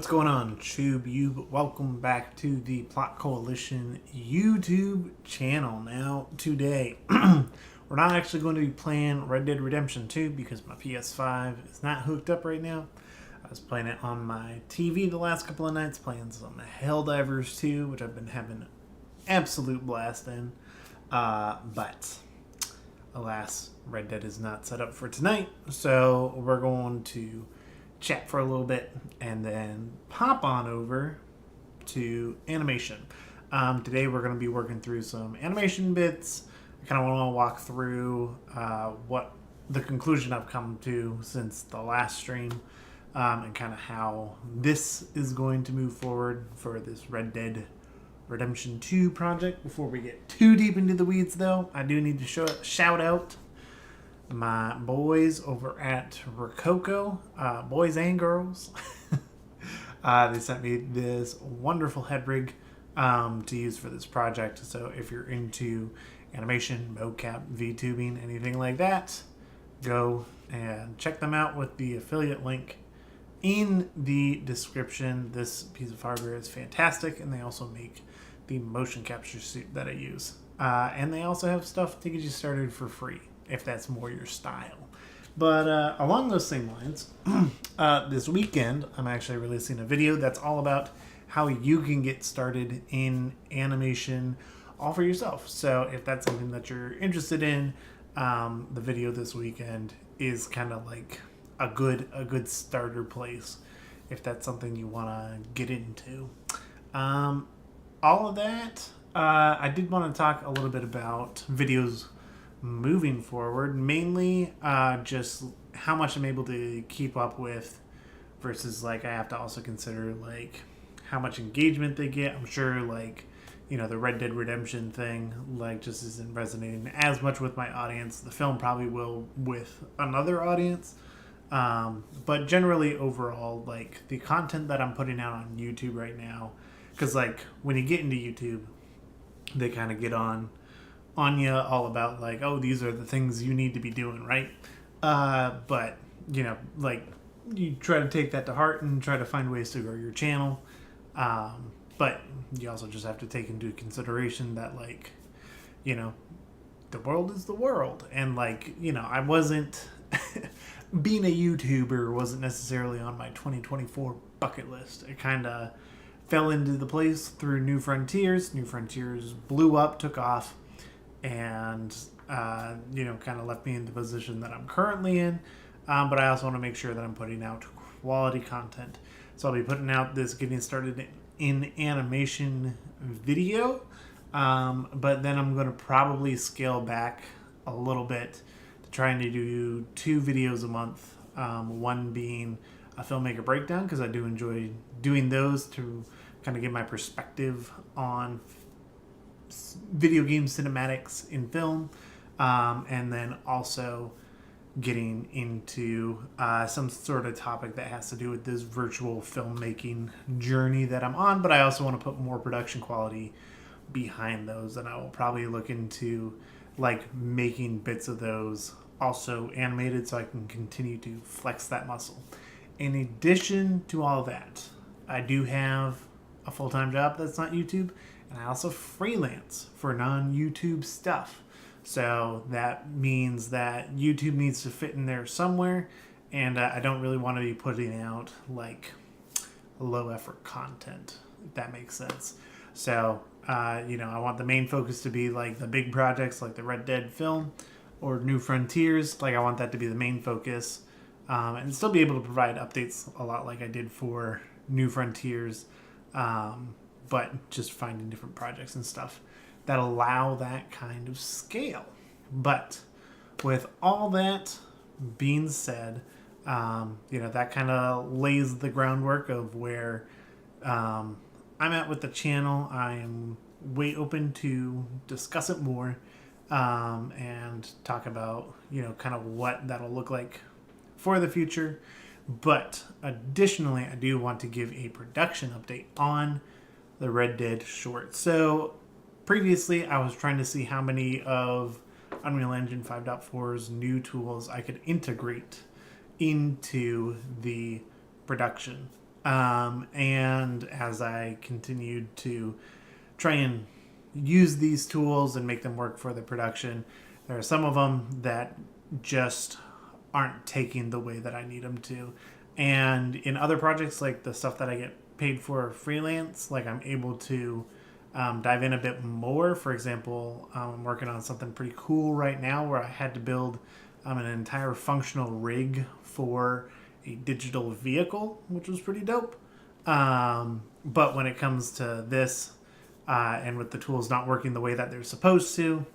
What's going on, Tube? Welcome back to the Plot Coalition YouTube channel. Now, today, we're not actually going to be playing Red Dead Redemption 2 because my PS5 is not hooked up right now. I was playing it on my TV the last couple of nights, playing some Helldivers 2, which I've been having an absolute blast in. But, alas, Red Dead is not set up for tonight, so we're going to chat for a little bit and then pop on over to animation. Today we're going to be working through some animation bits. I kind of want to walk through what the conclusion I've come to since the last stream, and kind of how this is going to move forward for this Red Dead Redemption 2 project. Before we get too deep into the weeds, though, I do need to shout out my boys over at Rococo, boys and girls. They sent me this wonderful head rig to use for this project. So if you're into animation, mocap, VTubing, anything like that, go and check them out with the affiliate link in the description. This piece of hardware is fantastic, and they also make the motion capture suit that I use. And they also have stuff to get you started for free, if that's more your style. But along those same lines, this weekend, I'm actually releasing a video that's all about how you can get started in animation all for yourself. So if that's something that you're interested in, the video this weekend is kind of like a good starter place if that's something you want to get into. All of that, I did want to talk a little bit about videos moving forward, mainly just how much I'm able to keep up with versus like I have to also consider like how much engagement they get. I'm sure like, you know, the Red Dead Redemption thing like just isn't resonating as much with my audience. The film probably will with another audience. But generally overall, like the content that I'm putting out on YouTube right now, because like when you get into YouTube, they kind of get on you all about like, oh, these are the things you need to be doing, right? But you know, like you try to take that to heart and try to find ways to grow your channel. But you also just have to take into consideration that like, you know, the world is the world, and like, you know, I wasn't being a YouTuber wasn't necessarily on my 2024 bucket list. It kind of fell into the place through New Frontiers. New Frontiers blew up, took off, and you know, kind of left me in the position that I'm currently in. But I also want to make sure that I'm putting out quality content. So I'll be putting out this getting started in animation video, but then I'm going to probably scale back a little bit to trying to do 2 videos a month. One being a filmmaker breakdown, because I do enjoy doing those to kind of get my perspective on video game cinematics in film, and then also getting into some sort of topic that has to do with this virtual filmmaking journey that I'm on, but I also want to put more production quality behind those, and I will probably look into like making bits of those also animated so I can continue to flex that muscle. In addition to all that, I do have a full-time job that's not YouTube, and I also freelance for non-YouTube stuff. So that means that YouTube needs to fit in there somewhere, and I don't really want to be putting out like low-effort content, if that makes sense. So, you know, I want the main focus to be like the big projects like the Red Dead film or New Frontiers. Like I want that to be the main focus, and still be able to provide updates a lot like I did for New Frontiers, but just finding different projects and stuff that allow that kind of scale. But with all that being said, you know, that kind of lays the groundwork of where I'm at with the channel. I am way open to discuss it more, and talk about, you know, kind of what that'll look like for the future. But additionally, I do want to give a production update on the Red Dead short. So previously, I was trying to see how many of Unreal Engine 5.4's new tools I could integrate into the production. And as I continued to try and use these tools and make them work for the production, there are some of them that just aren't taking the way that I need them to. And in other projects, like the stuff that I get paid for freelance, like I'm able to dive in a bit more. For example, I'm working on something pretty cool right now where I had to build an entire functional rig for a digital vehicle, which was pretty dope. But when it comes to this, and with the tools not working the way that they're supposed to,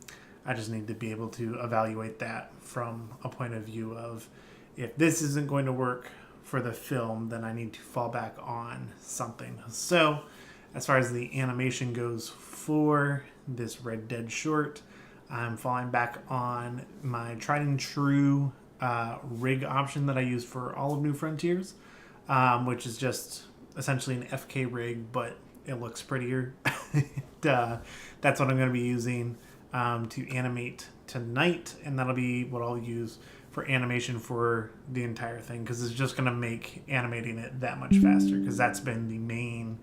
I just need to be able to evaluate that from a point of view of, if this isn't going to work for the film, then I need to fall back on something. So as far as the animation goes for this Red Dead short, I'm falling back on my tried and true rig option that I use for all of New Frontiers, which is just essentially an FK rig, but it looks prettier. That's what I'm going to be using to animate tonight, and that'll be what I'll use for animation for the entire thing, because it's just going to make animating it that much faster, because that's been the main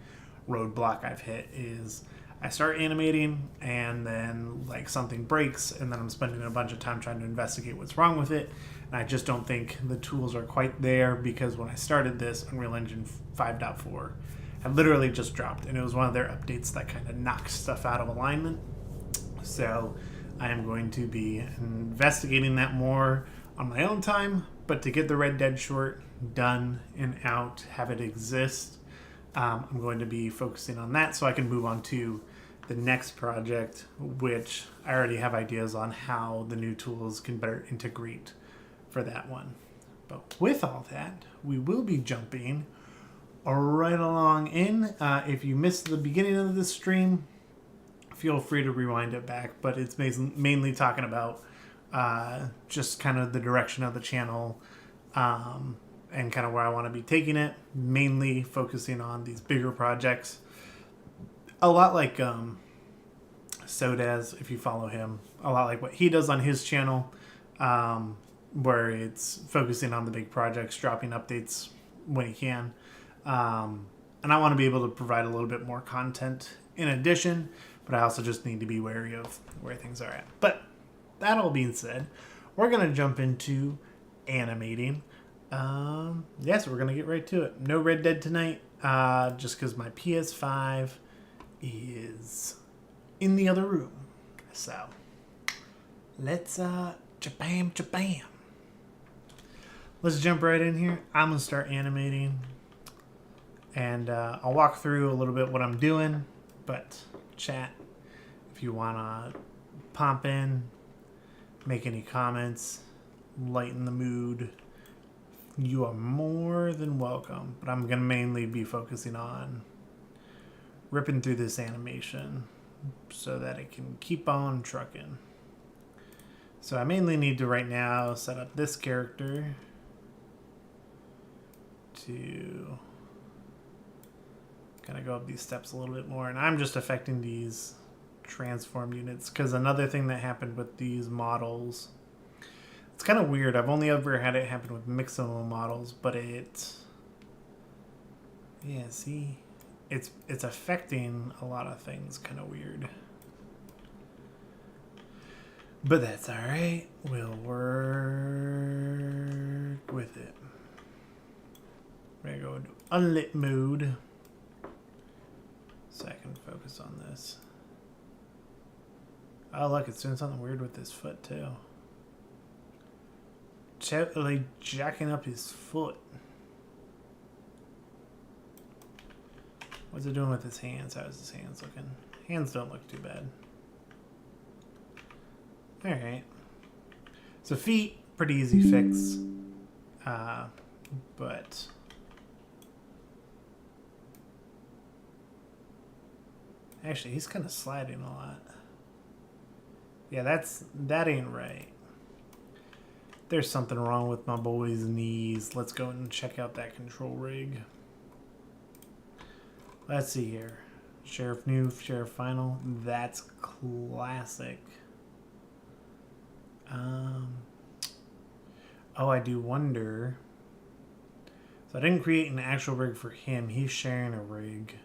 roadblock I've hit. Is I start animating and then like something breaks, and then I'm spending a bunch of time trying to investigate what's wrong with it, and I just don't think the tools are quite there, because when I started this, Unreal Engine 5.4 had literally just dropped, and it was one of their updates that kind of knocks stuff out of alignment. So I am going to be investigating that more on my own time, but to get the Red Dead short done and out, have it exist, I'm going to be focusing on that so I can move on to the next project, which I already have ideas on how the new tools can better integrate for that one. But with all that, we will be jumping right along in. If you missed the beginning of this stream, feel free to rewind it back, but it's mainly talking about just kind of the direction of the channel, and kind of where I want to be taking it, mainly focusing on these bigger projects. A lot like Sodaz, if you follow him, a lot like what he does on his channel, where it's focusing on the big projects, dropping updates when he can. And I want to be able to provide a little bit more content in addition, but I also just need to be wary of where things are at. But that all being said, we're going to jump into animating. So we're going to get right to it. No Red Dead tonight, just because my PS5 is in the other room. So let's jabam. Let's jump right in here. I'm going to start animating, and I'll walk through a little bit what I'm doing, but chat, if you want to pop in, make any comments, lighten the mood, you are more than welcome. But I'm going to mainly be focusing on ripping through this animation so that it can keep on trucking. So I mainly need to right now set up this character to kind of go up these steps a little bit more, and I'm just affecting these transformed units, because another thing that happened with these models, it's kind of weird. I've only ever had it happen with Mixamo models, but it's affecting a lot of things kind of weird. But that's alright. We'll work with it. We're going to go into unlit mode so I can focus on this. Oh, look, it's doing something weird with his foot, too. Totally jacking up his foot. What's it doing with his hands? How's his hands looking? Hands don't look too bad. Alright. So feet, pretty easy fix. But actually, he's kind of sliding a lot. Yeah, that ain't right. There's something wrong with my boy's knees. Let's go and check out that control rig. Let's see here. Sheriff new, Sheriff final. That's classic. Oh, I do wonder So I didn't create an actual rig for him. He's sharing a rig.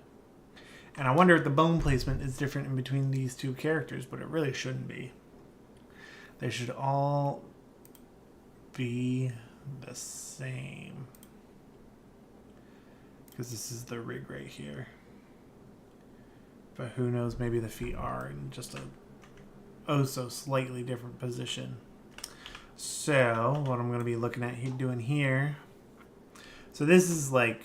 And I wonder if the bone placement is different in between these two characters, but it really shouldn't be. They should all be the same. Because this is the rig right here. But who knows, maybe the feet are in just a oh so slightly different position. So what I'm going to be looking at doing here. So this is like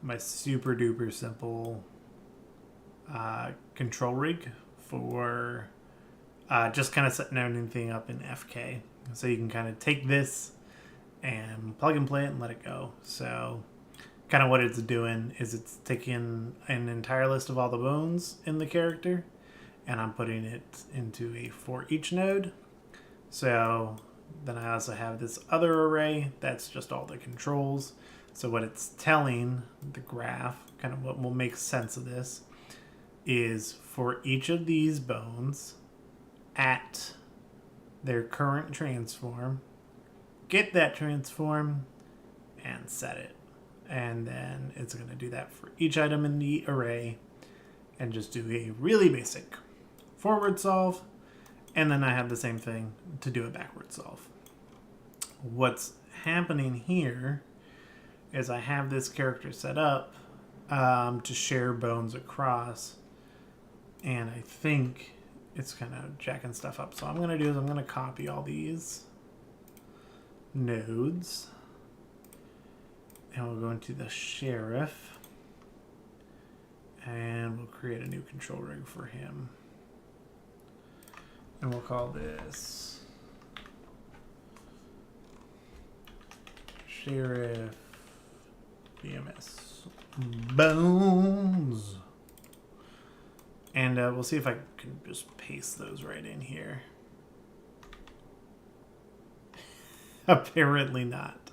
my super duper simple control rig for just kind of setting everything up in FK. So you can kind of take this and plug and play it and let it go. So kind of what it's doing is it's taking an entire list of all the bones in the character and I'm putting it into a for each node. So then I also have this other array that's just all the controls. So what it's telling the graph, kind of what will make sense of this, is for each of these bones at their current transform, get that transform and set it. And then it's going to do that for each item in the array and just do a really basic forward solve. And then I have the same thing to do a backward solve. What's happening here is I have this character set up to share bones across. And I think it's kind of jacking stuff up. So what I'm going to do is I'm going to copy all these nodes. And we'll go into the sheriff. And we'll create a new control rig for him. And we'll call this Sheriff BMS Bones. And we'll see if I can just paste those right in here. Apparently not.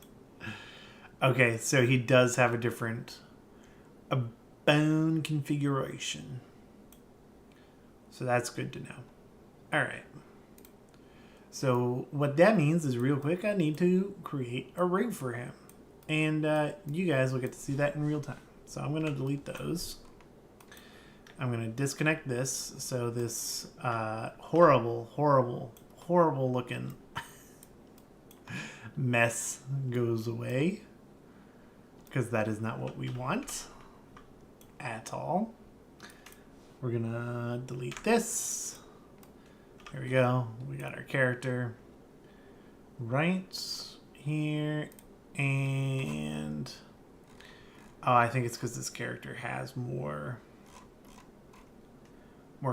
Okay, so he does have a bone configuration. So that's good to know. All right. So what that means is real quick, I need to create a rig for him. And you guys will get to see that in real time. So I'm going to delete those. I'm going to disconnect this. So this horrible looking mess goes away. Because that is not what we want at all. We're going to delete this. There we go. We got our character right here. And oh, I think it's because this character has more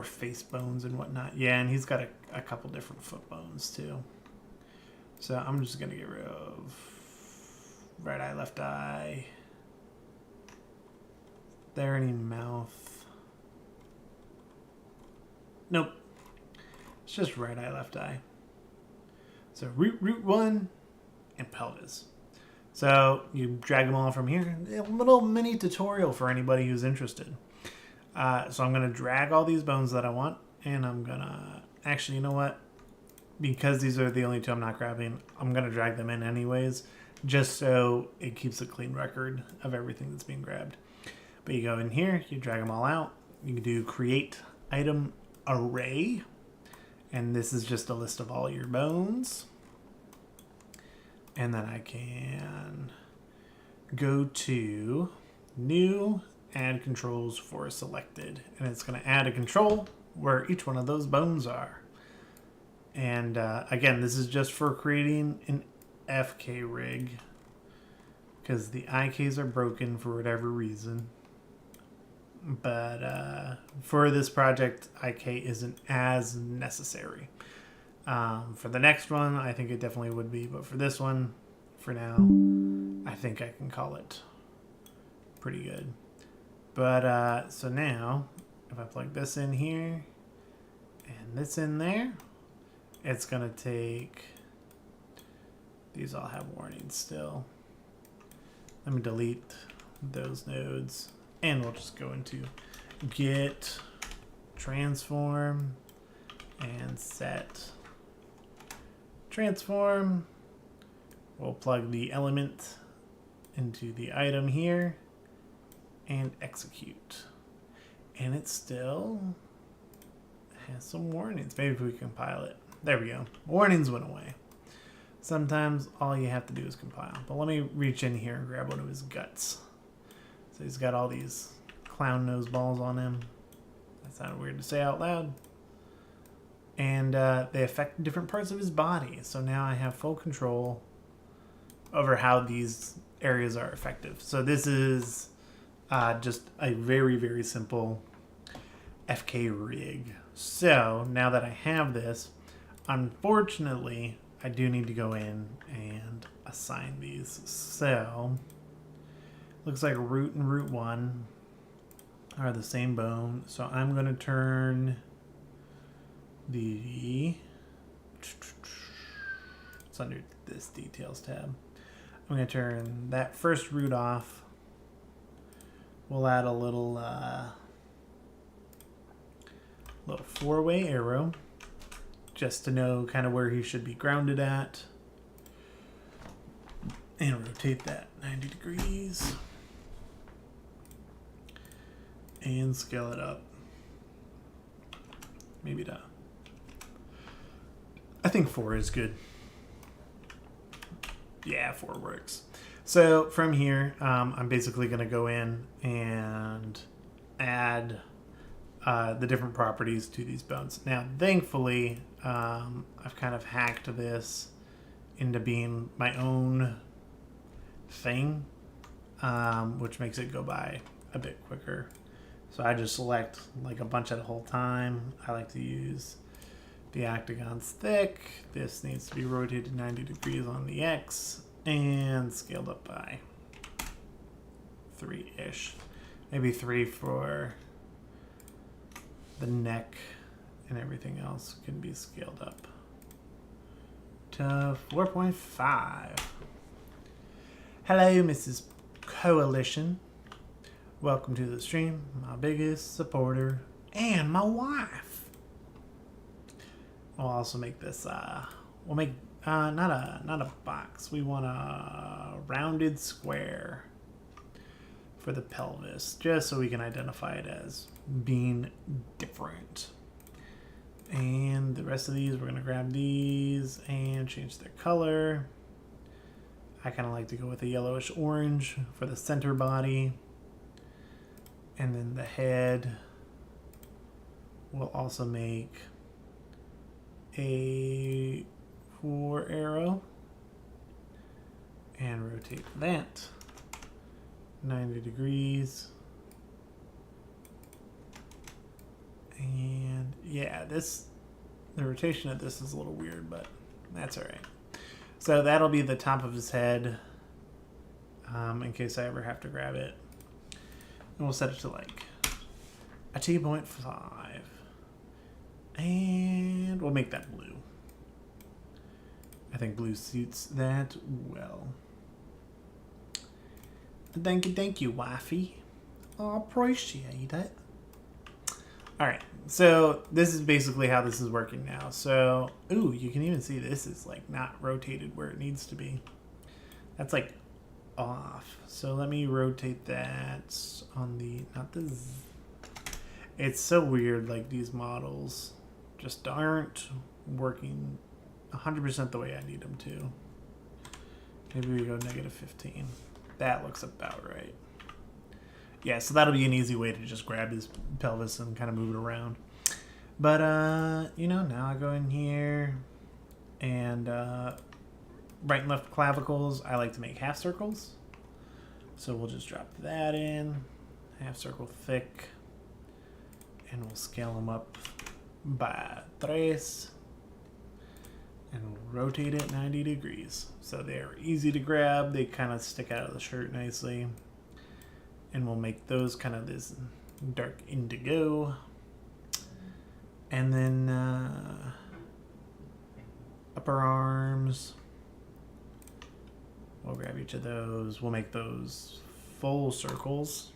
face bones and whatnot. Yeah, and he's got a couple different foot bones too. So I'm just going to get rid of right eye, left eye. There any mouth? Nope. It's just right eye, left eye. So root 1 and pelvis. So you drag them all from here. A little mini tutorial for anybody who's interested. So I'm going to drag all these bones that I want. And I'm going to... Actually, you know what? Because these are the only two I'm not grabbing, I'm going to drag them in anyways. Just so it keeps a clean record of everything that's being grabbed. But you go in here, you drag them all out. You can do create item array. And this is just a list of all your bones. And then I can go to new, add controls for selected. And it's going to add a control where each one of those bones are. And again, this is just for creating an FK rig. Because the IKs are broken for whatever reason. But for this project, IK isn't as necessary. For the next one, I think it definitely would be. But for this one, for now, I think I can call it pretty good. But so now, if I plug this in here and this in there, it's going to take... These all have warnings still. Let me delete those nodes. And we'll just go into get transform and set transform. We'll plug the element into the item here and execute. And it still has some warnings. Maybe if we compile it. There we go. Warnings went away. Sometimes all you have to do is compile. But let me reach in here and grab one of his guts. So he's got all these clown nose balls on him. That sounded weird to say out loud. And they affect different parts of his body. So now I have full control over how these areas are effective. So this is just a very, very simple FK rig. So now that I have this, unfortunately, I do need to go in and assign these. So looks like root and root 1 are the same bone. So I'm going to turn it's under this details tab. I'm going to turn that first root off. We'll add a little four-way arrow just to know kind of where he should be grounded at. And rotate that 90 degrees. And scale it up. Maybe to... I think 4 is good. Yeah, 4 works. So from here, I'm basically going to go in and add the different properties to these bones. Now, thankfully, I've kind of hacked this into being my own thing, which makes it go by a bit quicker. So I just select like a bunch at a whole time. I like to use the octagon's thick. This needs to be rotated 90 degrees on the X and scaled up by 3-ish. Maybe 3 for the neck, and everything else can be scaled up to 4.5. Hello, Mrs. Coalition. Welcome to the stream, my biggest supporter and my wife. We'll also make this, we'll make, not a box. We want a rounded square for the pelvis, just so we can identify it as being different. And the rest of these, we're gonna grab these and change their color. I kind of like to go with a yellowish orange for the center body. And then the head, we'll also make a 4 arrow and rotate that 90 degrees. And yeah, the rotation of this is a little weird, but that's all right. So that'll be the top of his head, in case I ever have to grab it. And we'll set it to like a 2.5. And we'll make that blue. I think blue suits that well. Thank you, wifey. I appreciate it. Alright, so this is basically how this is working now. So, ooh, you can even see this is like not rotated where it needs to be. That's like off. So let me rotate that on the, not the Z. It's so weird, like these models just aren't working 100% the way I need them to. Maybe we go -15. That looks about right. Yeah, so that'll be an easy way to just grab his pelvis and kind of move it around. But, you know, now I go in here and right and left clavicles, I like to make half circles. So we'll just drop that in, half circle thick, and we'll scale them up by 3, and we'll rotate it 90 degrees. So they're easy to grab, they kind of stick out of the shirt nicely. And we'll make those kind of this dark indigo. And then upper arms. We'll grab each of those. We'll make those full circles.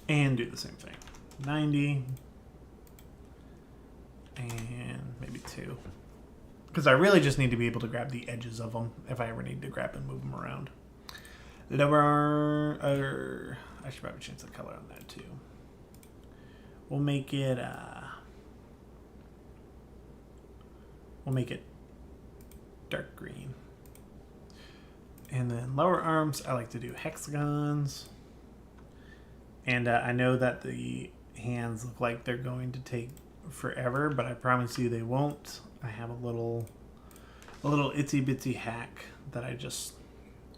And do the same thing. 90. And maybe 2. Because I really just need to be able to grab the edges of them if I ever need to grab and move them around. Lower, I should probably change the color on that too. We'll make it dark green. And then lower arms, I like to do hexagons. And I know that the hands look like they're going to take forever, but I promise you they won't. I have a little itsy bitsy hack that I just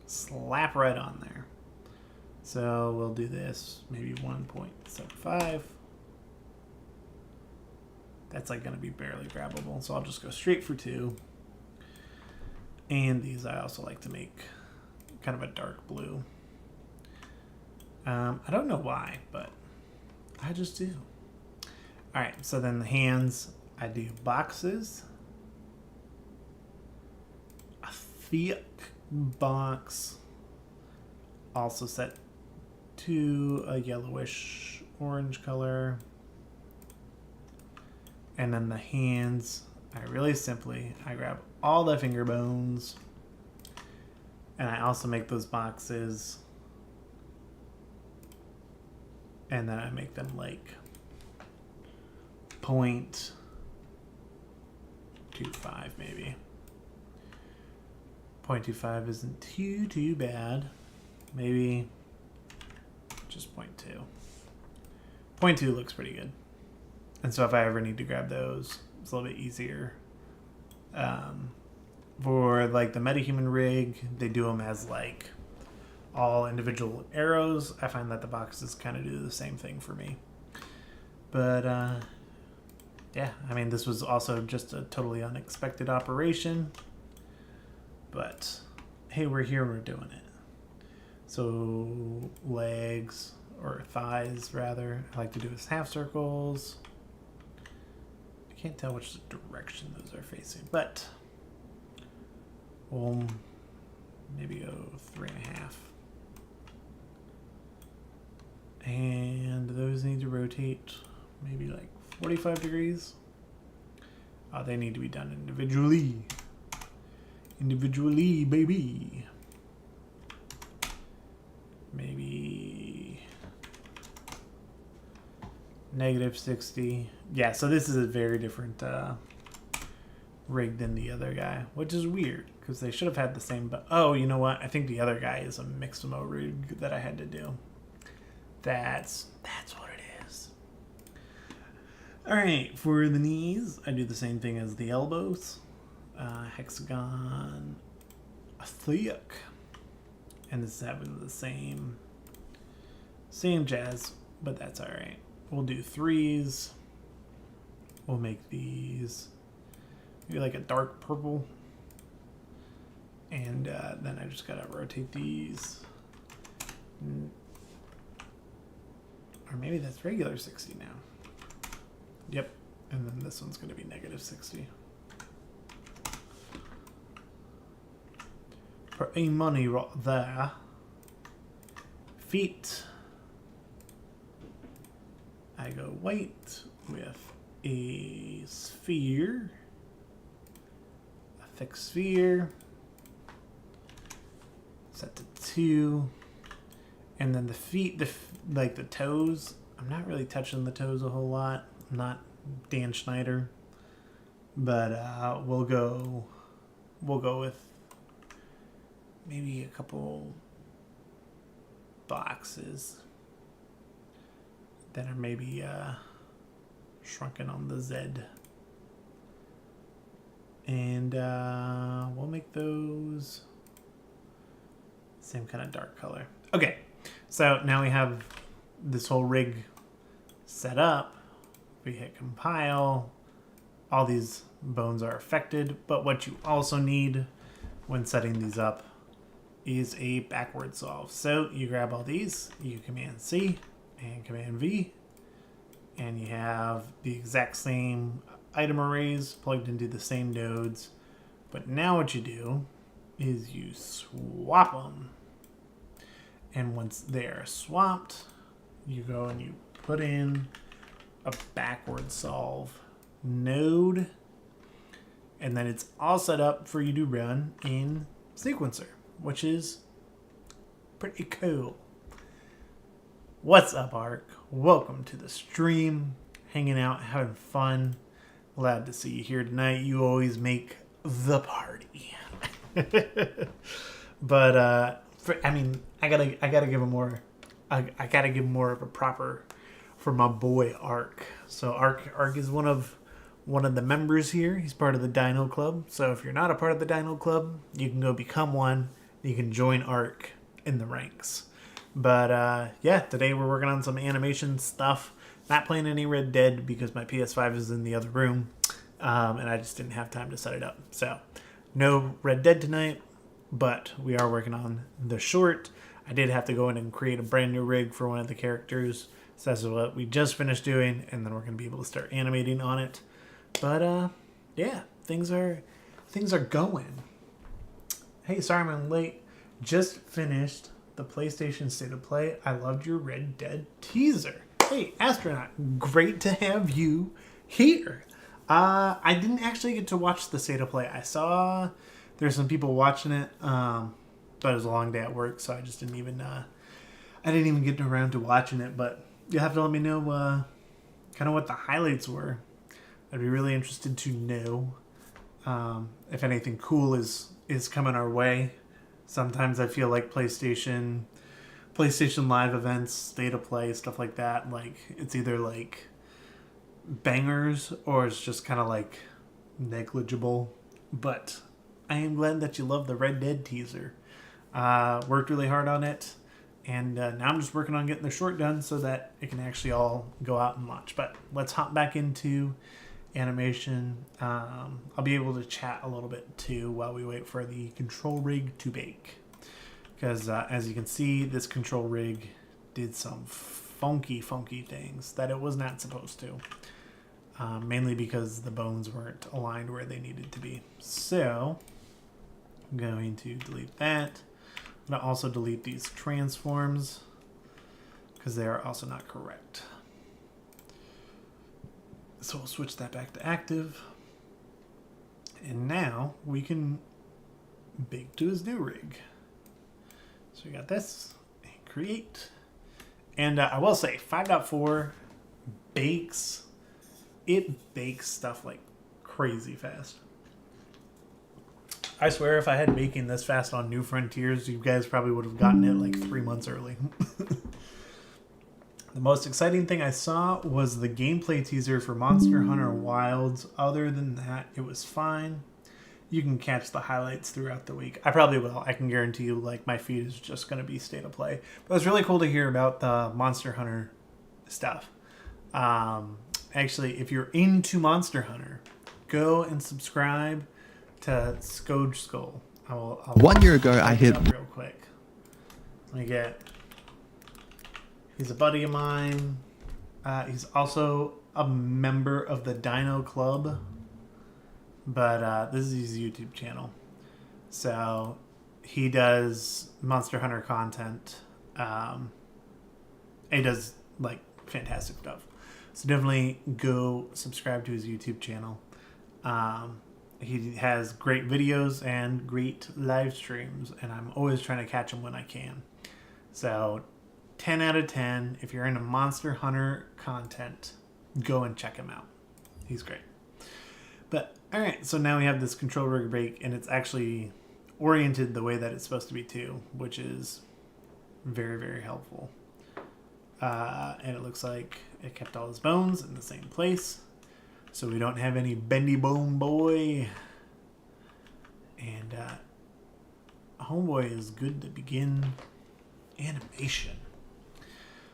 slap right on there. So we'll do this maybe 1.75. That's like going to be barely grabbable, so I'll just go straight for 2. And these I also like to make kind of a dark blue. I don't know why, but I just do. All right, so then the hands, I do boxes. A thick box, also set to a yellowish orange color. And then the hands, I really simply, I grab all the finger bones, and I also make those boxes, and then I make them like 0.25 maybe. 0.25 isn't too bad. Maybe just 0.2. 0.2 looks pretty good. And so if I ever need to grab those, it's a little bit easier. For like the MetaHuman rig, they do them as like all individual arrows. I find that the boxes kind of do the same thing for me. But yeah, I mean, this was also just a totally unexpected operation. But hey, we're here, we're doing it. So legs, or thighs rather, I like to do as half circles. I can't tell which direction those are facing, but we'll maybe go 3.5. And those need to rotate maybe like 45 degrees. They need to be done individually. Individually, baby. Maybe -60. Yeah, so this is a very different rig than the other guy, which is weird because they should have had the same. But oh, you know what? I think the other guy is a Mixamo rig that I had to do. That's what it is. All right, for the knees, I do the same thing as the elbows. Hexagon, thick, and this is having the same jazz, but that's all right. We'll do 3s. We'll make these maybe like a dark purple, and then I just gotta rotate these, or maybe that's regular 60 now. Yep, and then this one's gonna be -60. For a money right there. Feet. I go white with a sphere. A thick sphere. Set to 2. And then the feet, like the toes, I'm not really touching the toes a whole lot. I'm not Dan Schneider. But we'll go with maybe a couple boxes that are maybe shrunken on the Z. And we'll make those same kind of dark color. Okay, so now we have this whole rig set up. We hit compile. All these bones are affected, but what you also need when setting these up is a backward solve. So you grab all these, you Command C and Command V, and you have the exact same item arrays plugged into the same nodes. But now what you do is you swap them. And once they're swapped, you go and you put in a backward solve node, and then it's all set up for you to run in Sequencer, which is Pretty cool. What's up, Ark? Welcome to the stream. Hanging out, having fun. Glad to see you here tonight. You always make the party. But I gotta give him more. I gotta give more of a proper for my boy Ark. So Ark is one of the members here. He's part of the Dino Club. So if you're not a part of the Dino Club, you can go become one. You can join Ark in the ranks. But yeah, today we're working on some animation stuff. Not playing any Red Dead because my PS5 is in the other room, and I just didn't have time to set it up. So no Red Dead tonight, but we are working on the short. I did have to go in and create a brand new rig for one of the characters. So that's what we just finished doing, and then we're going to be able to start animating on it. But yeah, things are going. Hey, sorry I'm late. Just finished the PlayStation State of Play. I loved your Red Dead teaser. Hey, Astronaut, great to have you here. I didn't actually get to watch the State of Play. I saw there's some people watching it, but it was a long day at work, so I just didn't even get around to watching it. But you'll have to let me know kind of what the highlights were. I'd be really interested to know if anything cool is coming our way. Sometimes I feel like PlayStation Live events, State of Play, stuff like that, like it's either like bangers or it's just kind of like negligible. But I am glad that you love the Red Dead teaser. Worked really hard on it, and now I'm just working on getting the short done so that it can actually all go out and launch. But let's hop back into animation. I'll be able to chat a little bit too while we wait for the control rig to bake. Because as you can see, this control rig did some funky things that it was not supposed to. Mainly because the bones weren't aligned where they needed to be. So, I'm going to delete that. I'm going to also delete these transforms because they are also not correct. So we'll switch that back to active. And now we can bake to his new rig. So we got this, create. And I will say 5.4 bakes stuff like crazy fast. I swear if I had baking this fast on New Frontiers, you guys probably would have gotten it like 3 months early. The most exciting thing I saw was the gameplay teaser for Monster Hunter Wilds. Other than that, it was fine. You can catch the highlights throughout the week. I probably will. I can guarantee you, like, my feed is just going to be State of Play. But it's really cool to hear about the Monster Hunter stuff. Actually, if you're into Monster Hunter, go and subscribe to Skoj Skull. I'll 1 year ago, I hit real quick. Let me get. He's a buddy of mine. He's also a member of the Dino Club. But this is his YouTube channel. So he does Monster Hunter content. He does like fantastic stuff. So definitely go subscribe to his YouTube channel. He has great videos and great live streams. And I'm always trying to catch him when I can. So 10 out of 10. If you're into Monster Hunter content, go and check him out. He's great. But, alright, so now we have this control rig bake, and it's actually oriented the way that it's supposed to be too, which is very helpful. And it looks like it kept all his bones in the same place, so we don't have any bendy bone boy. And homeboy is good to begin animation.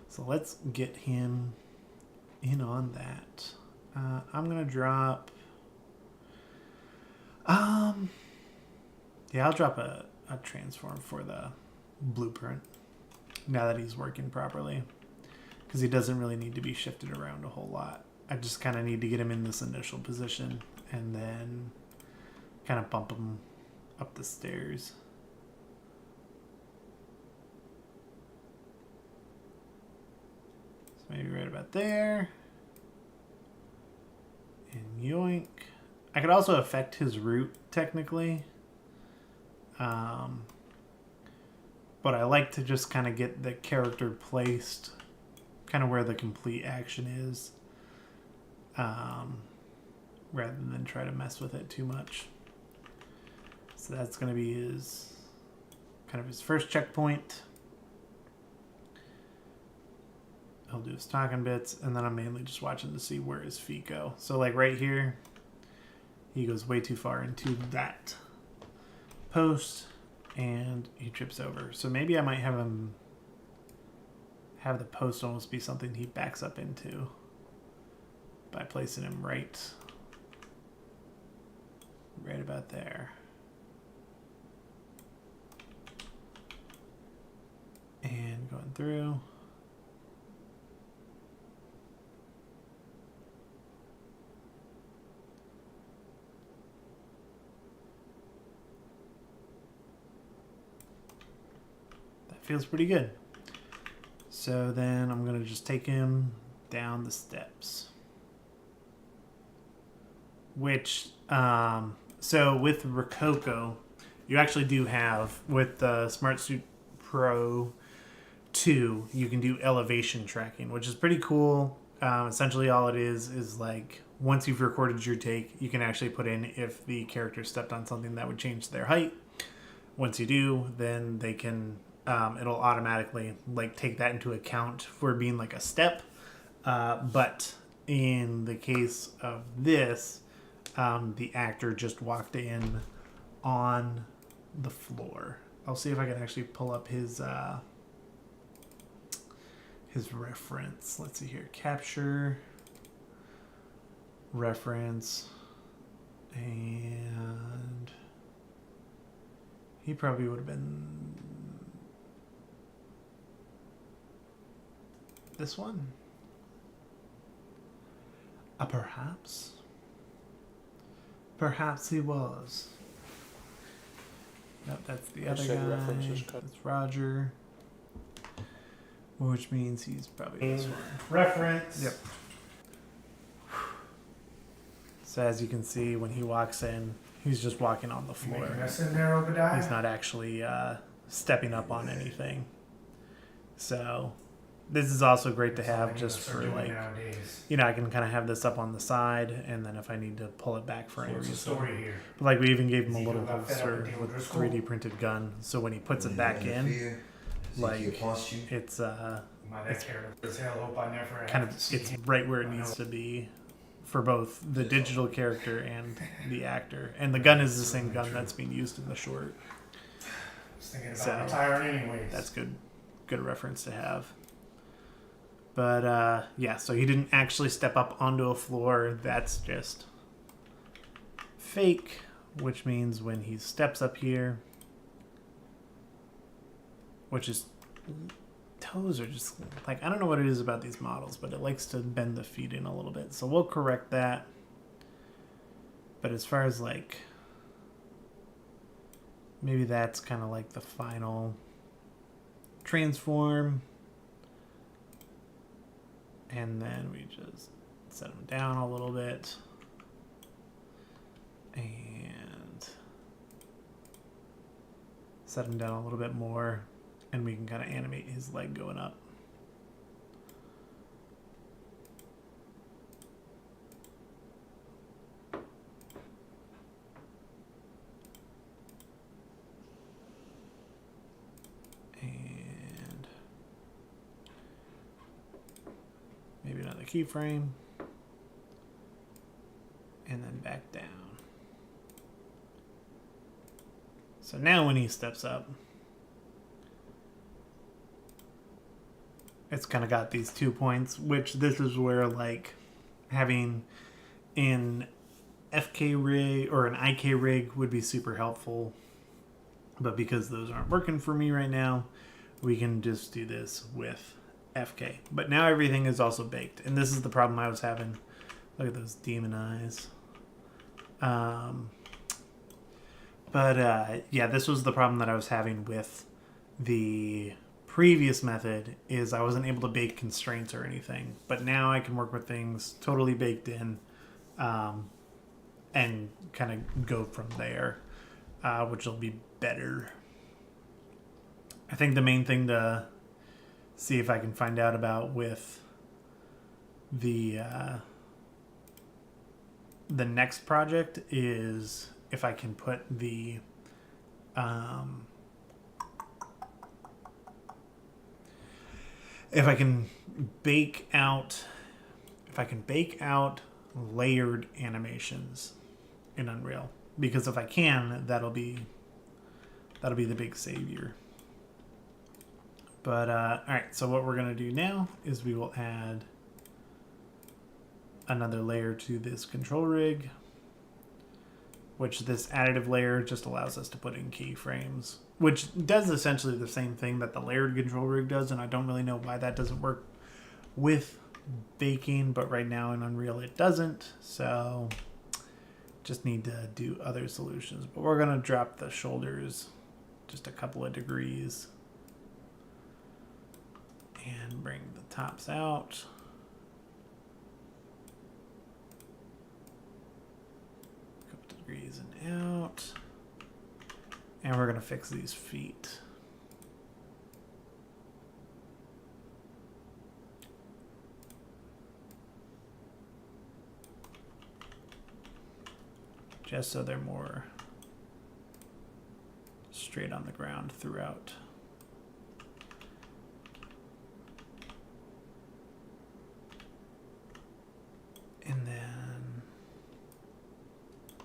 So let's get him in on that. I'm going to drop... yeah, I'll drop a transform for the blueprint now that he's working properly, because he doesn't really need to be shifted around a whole lot. I just kind of need to get him in this initial position and then kind of bump him up the stairs. So maybe right about there. And yoink. I could also affect his root, technically. But but I like to just kind of get the character placed kind of where the complete action is, rather than try to mess with it too much. So that's going to be his kind of his first checkpoint. He'll do his talking bits, and then I'm mainly just watching to see where his feet go. So like right here, he goes way too far into that post, and he trips over. So maybe I might have him have the post almost be something he backs up into by placing him right about there. And going through. That feels pretty good. So then I'm going to just take him down the steps. Which, so with Rococo, you actually do have, with the Smart Suit Pro 2, you can do elevation tracking, which is pretty cool. Essentially all it is like, once you've recorded your take, you can actually put in if the character stepped on something that would change their height. Once you do, then they can, it'll automatically like take that into account for being like a step. But in the case of this, the actor just walked in on the floor. I'll see if I can actually pull up his reference. Let's see here. Capture, reference, and he probably would have been this one. Perhaps. Perhaps he was. Nope, that's the other guy. That's Roger. Which means he's probably this one. Reference. Yep. So as you can see, when he walks in, he's just walking on the floor. In there, Obadiah? He's not actually stepping up on anything. So this is also great to have just for like, you know, I can kind of have this up on the side, and then if I need to pull it back for any reason. But like we even gave him a little holster with 3D printed gun, so when he puts it back in, like it's kind of it's right where it needs to be for both the digital character and the actor. And the gun is the same gun that's being used in the short. So that's good reference to have. But yeah, so he didn't actually step up onto a floor. That's just fake, which means when he steps up here, which his toes are just like, I don't know what it is about these models, but it likes to bend the feet in a little bit. So we'll correct that. But as far as like, maybe that's kind of like the final transform. And then we just set him down a little bit. And set him down a little bit more. And we can kind of animate his leg going up. And maybe another keyframe. And then back down. So now when he steps up, it's kind of got these 2 points, which this is where like having an FK rig or an IK rig would be super helpful. But because those aren't working for me right now, we can just do this with FK. But now everything is also baked. And this is the problem I was having. Look at those demon eyes. Yeah, this was the problem that I was having with the previous method, is I wasn't able to bake constraints or anything. But now I can work with things totally baked in, and kind of go from there, which will be better. I think the main thing to see if I can find out about with the next project is if I can put the if I can bake out layered animations in Unreal, because if I can, that'll be the big savior. But all right, so what we're gonna do now is we will add another layer to this control rig, which this additive layer just allows us to put in keyframes, which does essentially the same thing that the layered control rig does, and I don't really know why that doesn't work with baking, but right now in Unreal it doesn't, so just need to do other solutions. But we're gonna drop the shoulders just a couple of degrees and bring the tops out. A couple degrees and out. And we're gonna fix these feet. Just so they're more straight on the ground throughout. And then I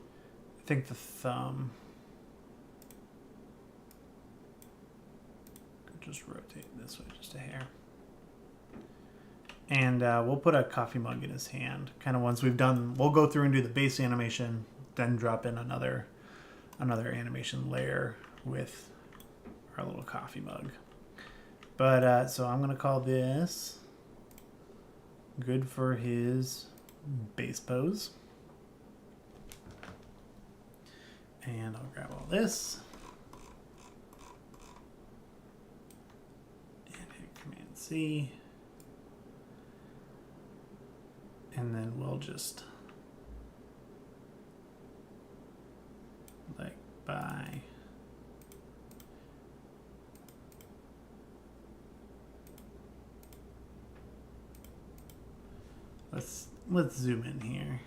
think the thumb could just rotate this way just a hair. And we'll put a coffee mug in his hand. Kind of once we've done, we'll go through and do the base animation, then drop in another animation layer with our little coffee mug. But so I'm gonna call this good for his base pose. And I'll grab all this and hit Command C. And then we'll just like by let's zoom in here.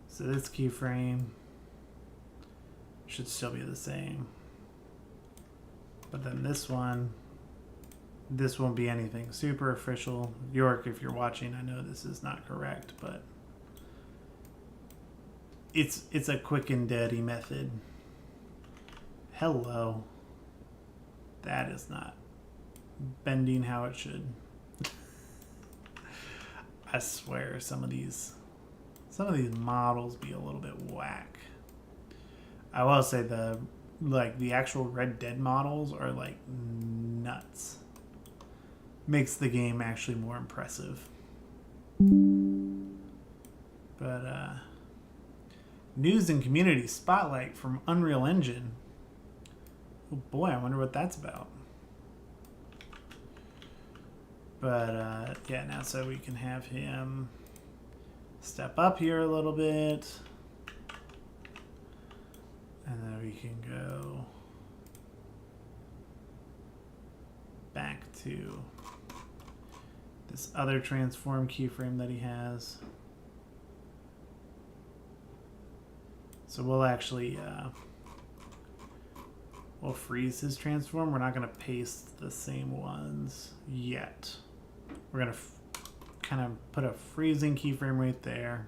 So this keyframe should still be the same, but then this won't be anything super official. York, if you're watching, I know this is not correct, but it's a quick and dirty method. Hello. That is not bending how it should. I swear some of these models be a little bit whack. I will say the actual Red Dead models are like nuts. Makes the game actually more impressive. But news and community spotlight from Unreal Engine. Oh boy, I wonder what that's about. But yeah, now so we can have him step up here a little bit. And then we can go back to this other transform keyframe that he has. So we'll actually we'll freeze his transform. We're not going to paste the same ones yet. We're going to kind of put a freezing keyframe right there.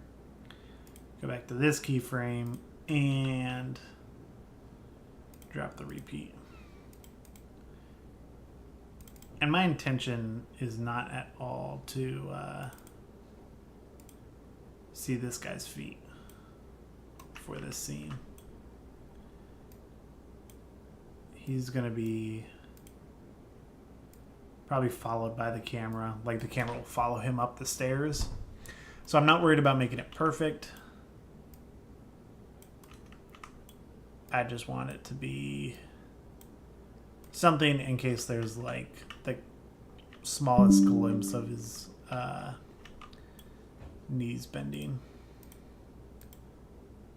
Go back to this keyframe and drop the repeat. And my intention is not at all to see this guy's feet for this scene. He's going to be probably followed by the camera. Like the camera will follow him up the stairs. So I'm not worried about making it perfect. I just want it to be something in case there's like the smallest glimpse of his knees bending.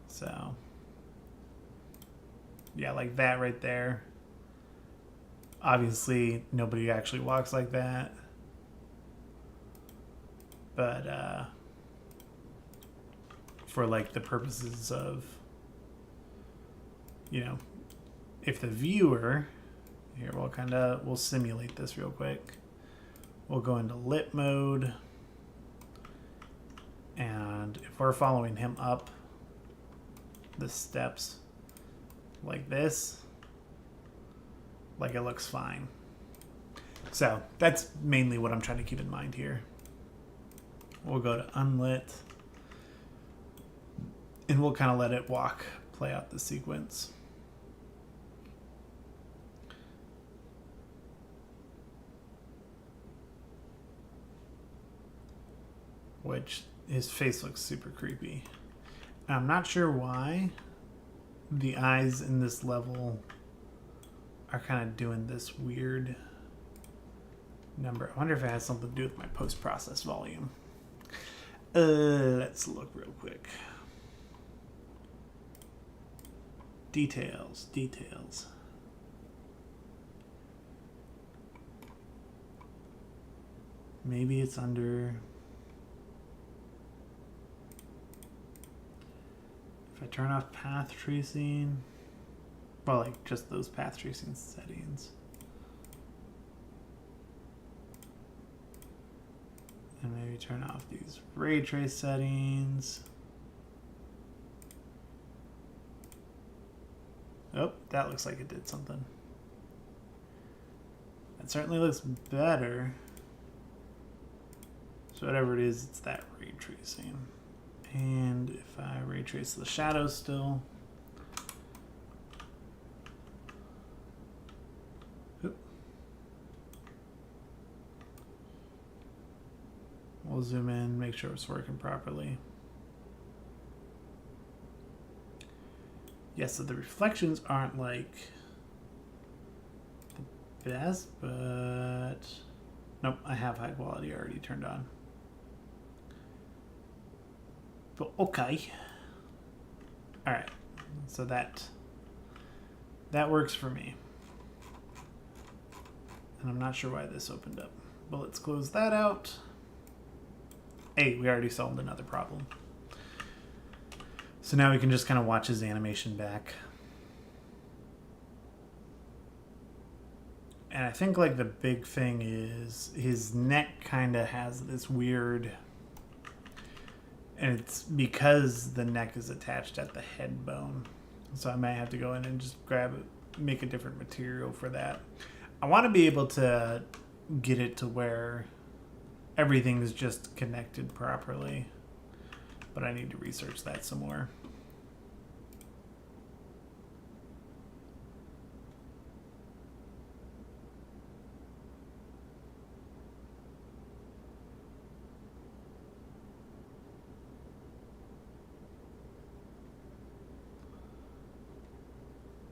So yeah, like that right there. Obviously, nobody actually walks like that. But for like the purposes of, you know, if the viewer, here we'll simulate this real quick. We'll go into lit mode. And if we're following him up the steps like this, like it looks fine. So that's mainly what I'm trying to keep in mind here. We'll go to unlit and we'll kind of let it play out the sequence. Which his face looks super creepy. And I'm not sure why the eyes in this level are kind of doing this weird number. I wonder if it has something to do with my post-process volume. Let's look real quick. Details. Maybe it's under... If I turn off path tracing, well, like just those path tracing settings. And maybe turn off these ray trace settings. Oh, that looks like it did something. That certainly looks better. So whatever it is, it's that ray tracing. And if I ray trace the shadows still. We'll zoom in, make sure it's working properly. Yes, so the reflections aren't like the best, but nope, I have high quality already turned on. But okay. All right, so that works for me. And I'm not sure why this opened up, but let's close that out. Hey, we already solved another problem. So now we can just kind of watch his animation back. And I think like the big thing is his neck kind of has this weird, and it's because the neck is attached at the head bone. So I might have to go in and just grab it, make a different material for that. I want to be able to get it to where everything is just connected properly, but I need to research that some more.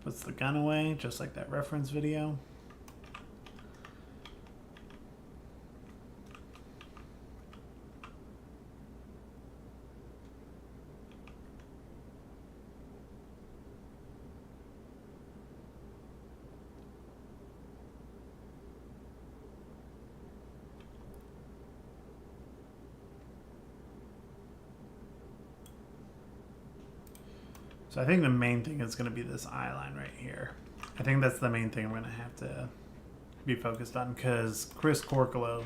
Puts the gun away, just like that reference video. So I think the main thing is going to be this eye line right here. I think that's the main thing I'm going to have to be focused on, because Chris Corcolo,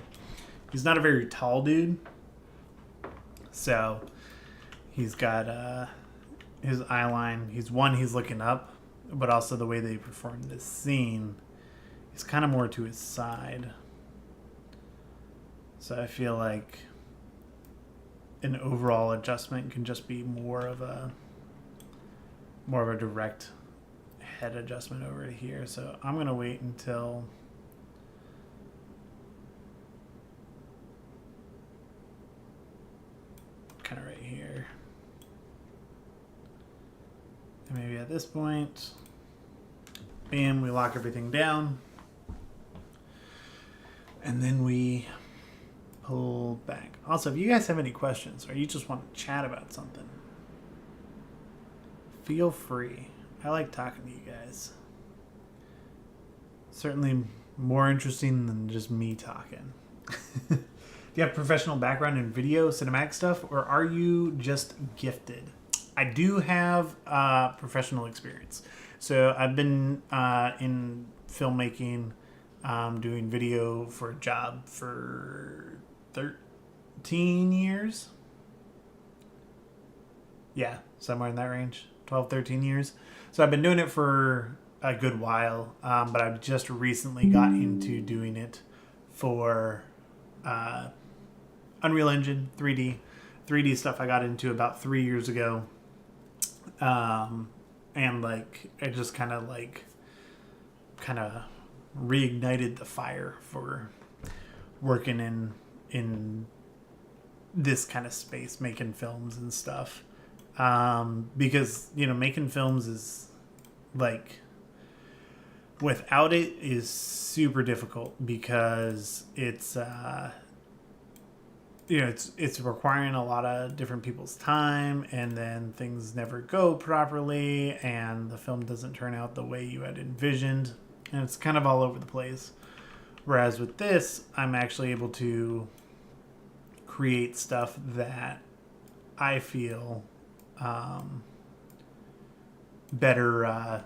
he's not a very tall dude. So he's got his eye line. He's looking up, but also the way they perform this scene, he's kind of more to his side. So I feel like an overall adjustment can just be more of a direct head adjustment over to here. So I'm going to wait until kind of right here. And maybe at this point, bam, we lock everything down. And then we pull back. Also, if you guys have any questions or you just want to chat about something, feel free. I like talking to you guys. certainly more interesting than just me talking. Do you have professional background in video, cinematic stuff, or are you just gifted? I do have professional experience. So I've been in filmmaking, doing video for a job for 13 years. Yeah, somewhere in that range, 12, 13 years. So I've been doing it for a good while, but I've just recently got into doing it for uh, Unreal Engine 3D. 3D stuff I got into about 3 years ago. And like it just kind of reignited the fire for working in this kind of space, making films and stuff. Because making films is like, without it is super difficult, because it's it's requiring a lot of different people's time, and then things never go properly, and the film doesn't turn out the way you had envisioned, and it's kind of all over the place. Whereas with this, I'm actually able to create stuff that I feel better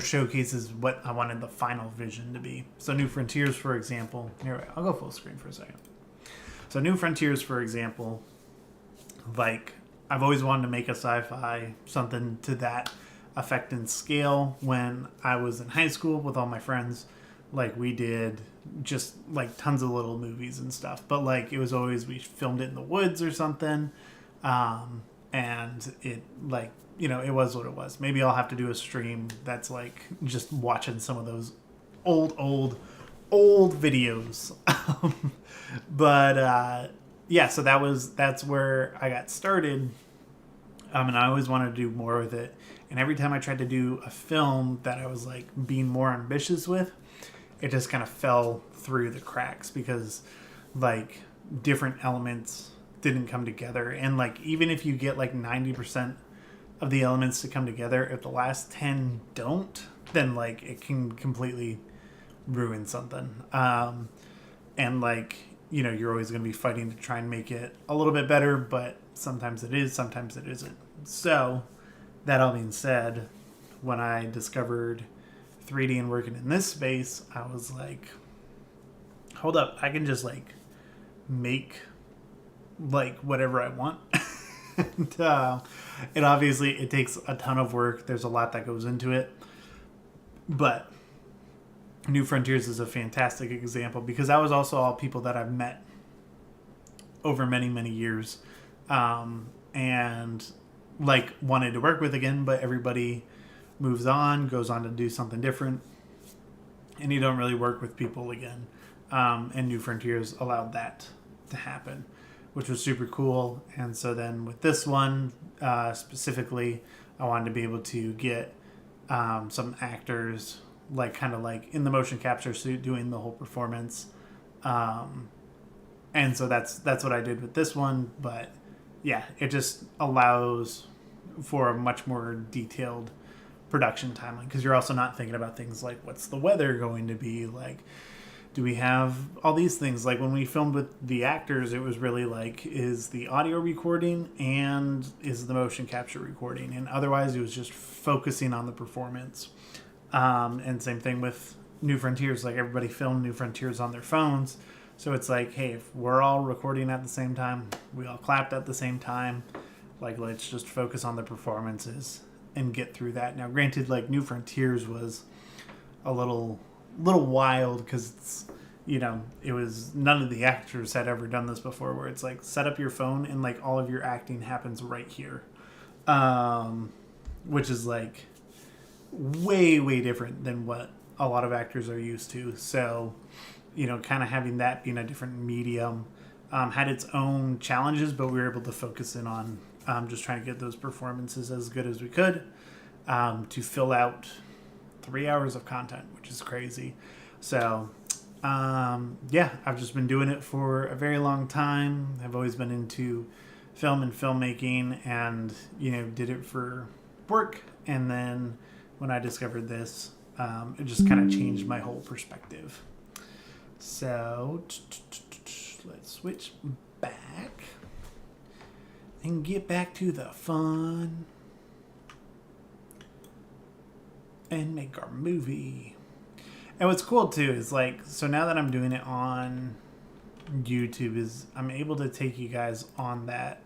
showcases what I wanted the final vision to be. So New Frontiers, for example, here, I'll go full screen for a second. So New Frontiers, for example, like, I've always wanted to make a sci-fi, something to that effect and scale. When I was in high school with all my friends, like, we did just like tons of little movies and stuff, but like it was always, we filmed it in the woods or something. And it, like, it was what it was. Maybe I'll have to do a stream that's like just watching some of those old videos. But yeah, so that's where I got started. And I always wanted to do more with it. And every time I tried to do a film that I was like being more ambitious with, it just kind of fell through the cracks, because like different elements didn't come together. And like, even if you get like 90% of the elements to come together, if the last 10 don't, then like it can completely ruin something. And like, you're always going to be fighting to try and make it a little bit better, but sometimes it is, sometimes it isn't. So that all being said, when I discovered 3D and working in this space, I was like, hold up, I can just like make like whatever I want. And obviously it takes a ton of work. There's a lot that goes into it, but New Frontiers is a fantastic example, because that was also all people that I've met over many years, and like wanted to work with again, but everybody moves on, goes on to do something different, and you don't really work with people again. And New Frontiers allowed that to happen, which was super cool. And so then with this one specifically, I wanted to be able to get some actors like kind of like in the motion capture suit doing the whole performance. And so that's what I did with this one. But yeah, it just allows for a much more detailed production timeline, because you're also not thinking about things like, what's the weather going to be like, do we have all these things. Like when we filmed with the actors, it was really like, is the audio recording and is the motion capture recording, and otherwise it was just focusing on the performance. And same thing with New Frontiers, like everybody filmed New Frontiers on their phones, so it's like, hey, if we're all recording at the same time, we all clapped at the same time, like let's just focus on the performances and get through that. Now granted, like New Frontiers was a little wild, because it's, it was, none of the actors had ever done this before, where it's like, set up your phone and like all of your acting happens right here, which is like way different than what a lot of actors are used to. So kind of having that being a different medium had its own challenges, but we were able to focus in on just trying to get those performances as good as we could, to fill out 3 hours of content, which is crazy. So yeah, I've just been doing it for a very long time. I've always been into film and filmmaking, and did it for work. And then when I discovered this, it just kind of changed my whole perspective. So let's switch back and get back to the fun and make our movie. And what's cool too is like, so now that I'm doing it on YouTube, is I'm able to take you guys on that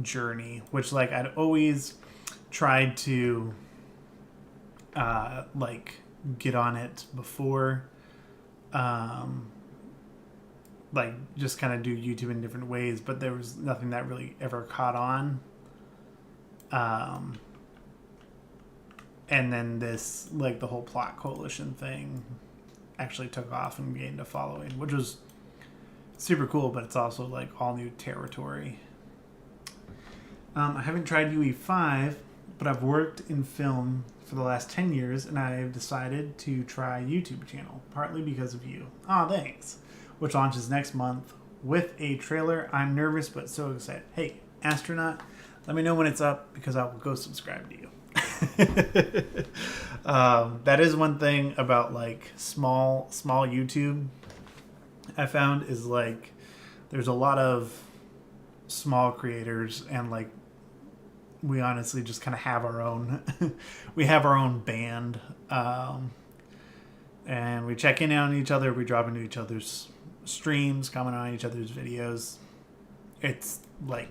journey, which like I'd always tried to like get on it before, like just kind of do YouTube in different ways, but there was nothing that really ever caught on. And then this, like the whole Plot Coalition thing actually took off and gained a following, which was super cool, but it's also like all new territory. I haven't tried UE5, but I've worked in film for the last 10 years, and I've decided to try YouTube channel, partly because of you. Aw, thanks. Which launches next month with a trailer. I'm nervous, but so excited. Hey, astronaut, let me know when it's up, because I will go subscribe to you. That is one thing about like small YouTube I found, is like there's a lot of small creators, and like we honestly just kind of have our own we have our own band, and we check in on each other, we drop into each other's streams, comment on each other's videos. It's like,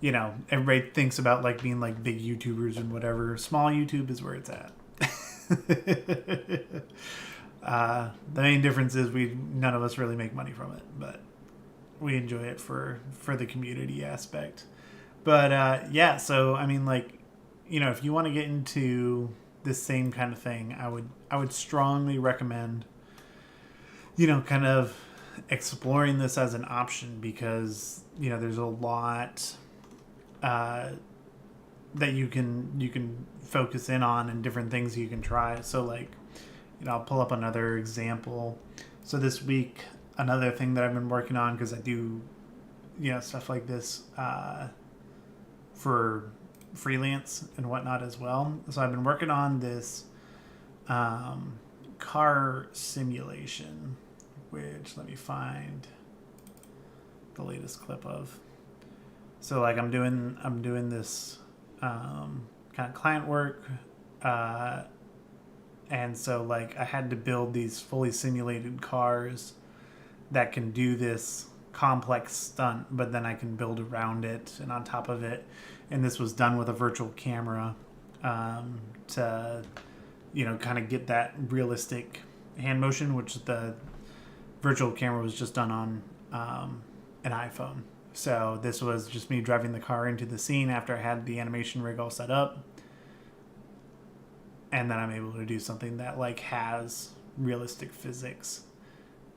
you know, everybody thinks about like being like big YouTubers and whatever. Small YouTube is where it's at. The main difference is none of us really make money from it, but we enjoy it for the community aspect. But yeah, so I mean, like, you know, if you want to get into this same kind of thing, I would strongly recommend, you know, kind of exploring this as an option, because, you know, there's a lot that you can focus in on, and different things you can try. So like, you know, I'll pull up another example. So this week, another thing that I've been working on, because I do, you know, stuff like this for freelance and whatnot as well. So I've been working on this car simulation, which let me find the latest clip of. So like I'm doing this kind of client work, and so like I had to build these fully simulated cars that can do this complex stunt, but then I can build around it and on top of it. And this was done with a virtual camera, to, you know, kind of get that realistic hand motion, which the virtual camera was just done on an iPhone. So this was just me driving the car into the scene after I had the animation rig all set up. And then I'm able to do something that like has realistic physics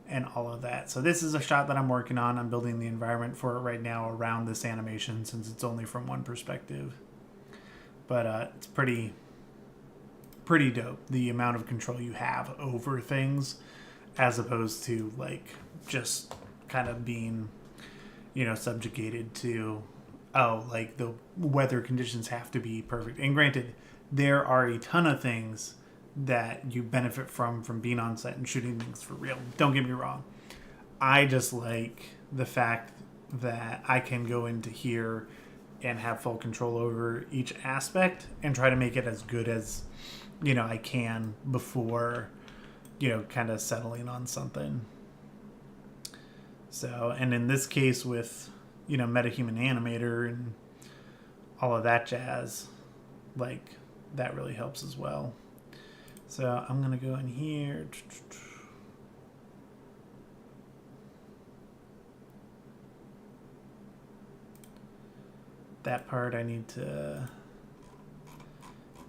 and all of that. So this is a shot that I'm working on. I'm building the environment for it right now around this animation, since it's only from one perspective. But it's pretty dope, the amount of control you have over things, as opposed to like just kind of being, you know, subjugated to, oh, like the weather conditions have to be perfect. And granted, there are a ton of things that you benefit from being on set and shooting things for real. Don't get me wrong. I just like the fact that I can go into here and have full control over each aspect and try to make it as good as, you know, I can before, you know, kind of settling on something. So, and in this case with, you know, MetaHuman Animator and all of that jazz, like that really helps as well. So I'm going to go in here. That part I need to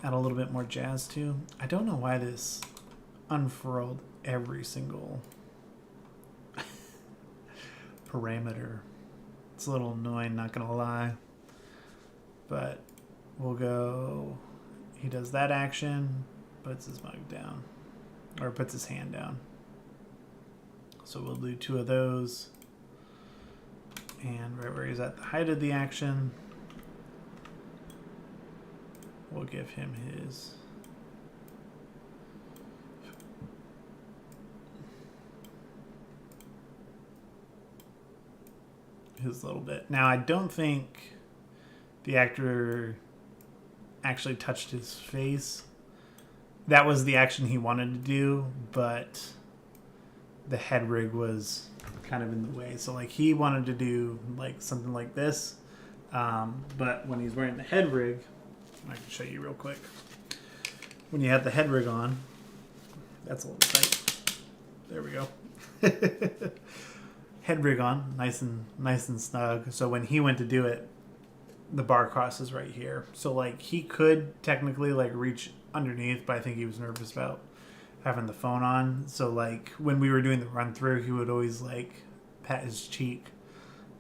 add a little bit more jazz to. I don't know why this unfurled every single parameter. It's a little annoying, not gonna lie. But we'll go, he does that action, puts his mug down, or puts his hand down. So we'll do 2 of those. And right where he's at the height of the action, we'll give him his his little bit. Now, I don't think the actor actually touched his face. That was the action he wanted to do, but the head rig was kind of in the way. So like he wanted to do like something like this, but when he's wearing the head rig, I can show you real quick. When you have the head rig on, that's a little tight. There we go. Head rig on, nice and snug. So when he went to do it, the bar crosses right here. So like he could technically like reach underneath, but I think he was nervous about having the phone on. So like when we were doing the run through, he would always like pat his cheek.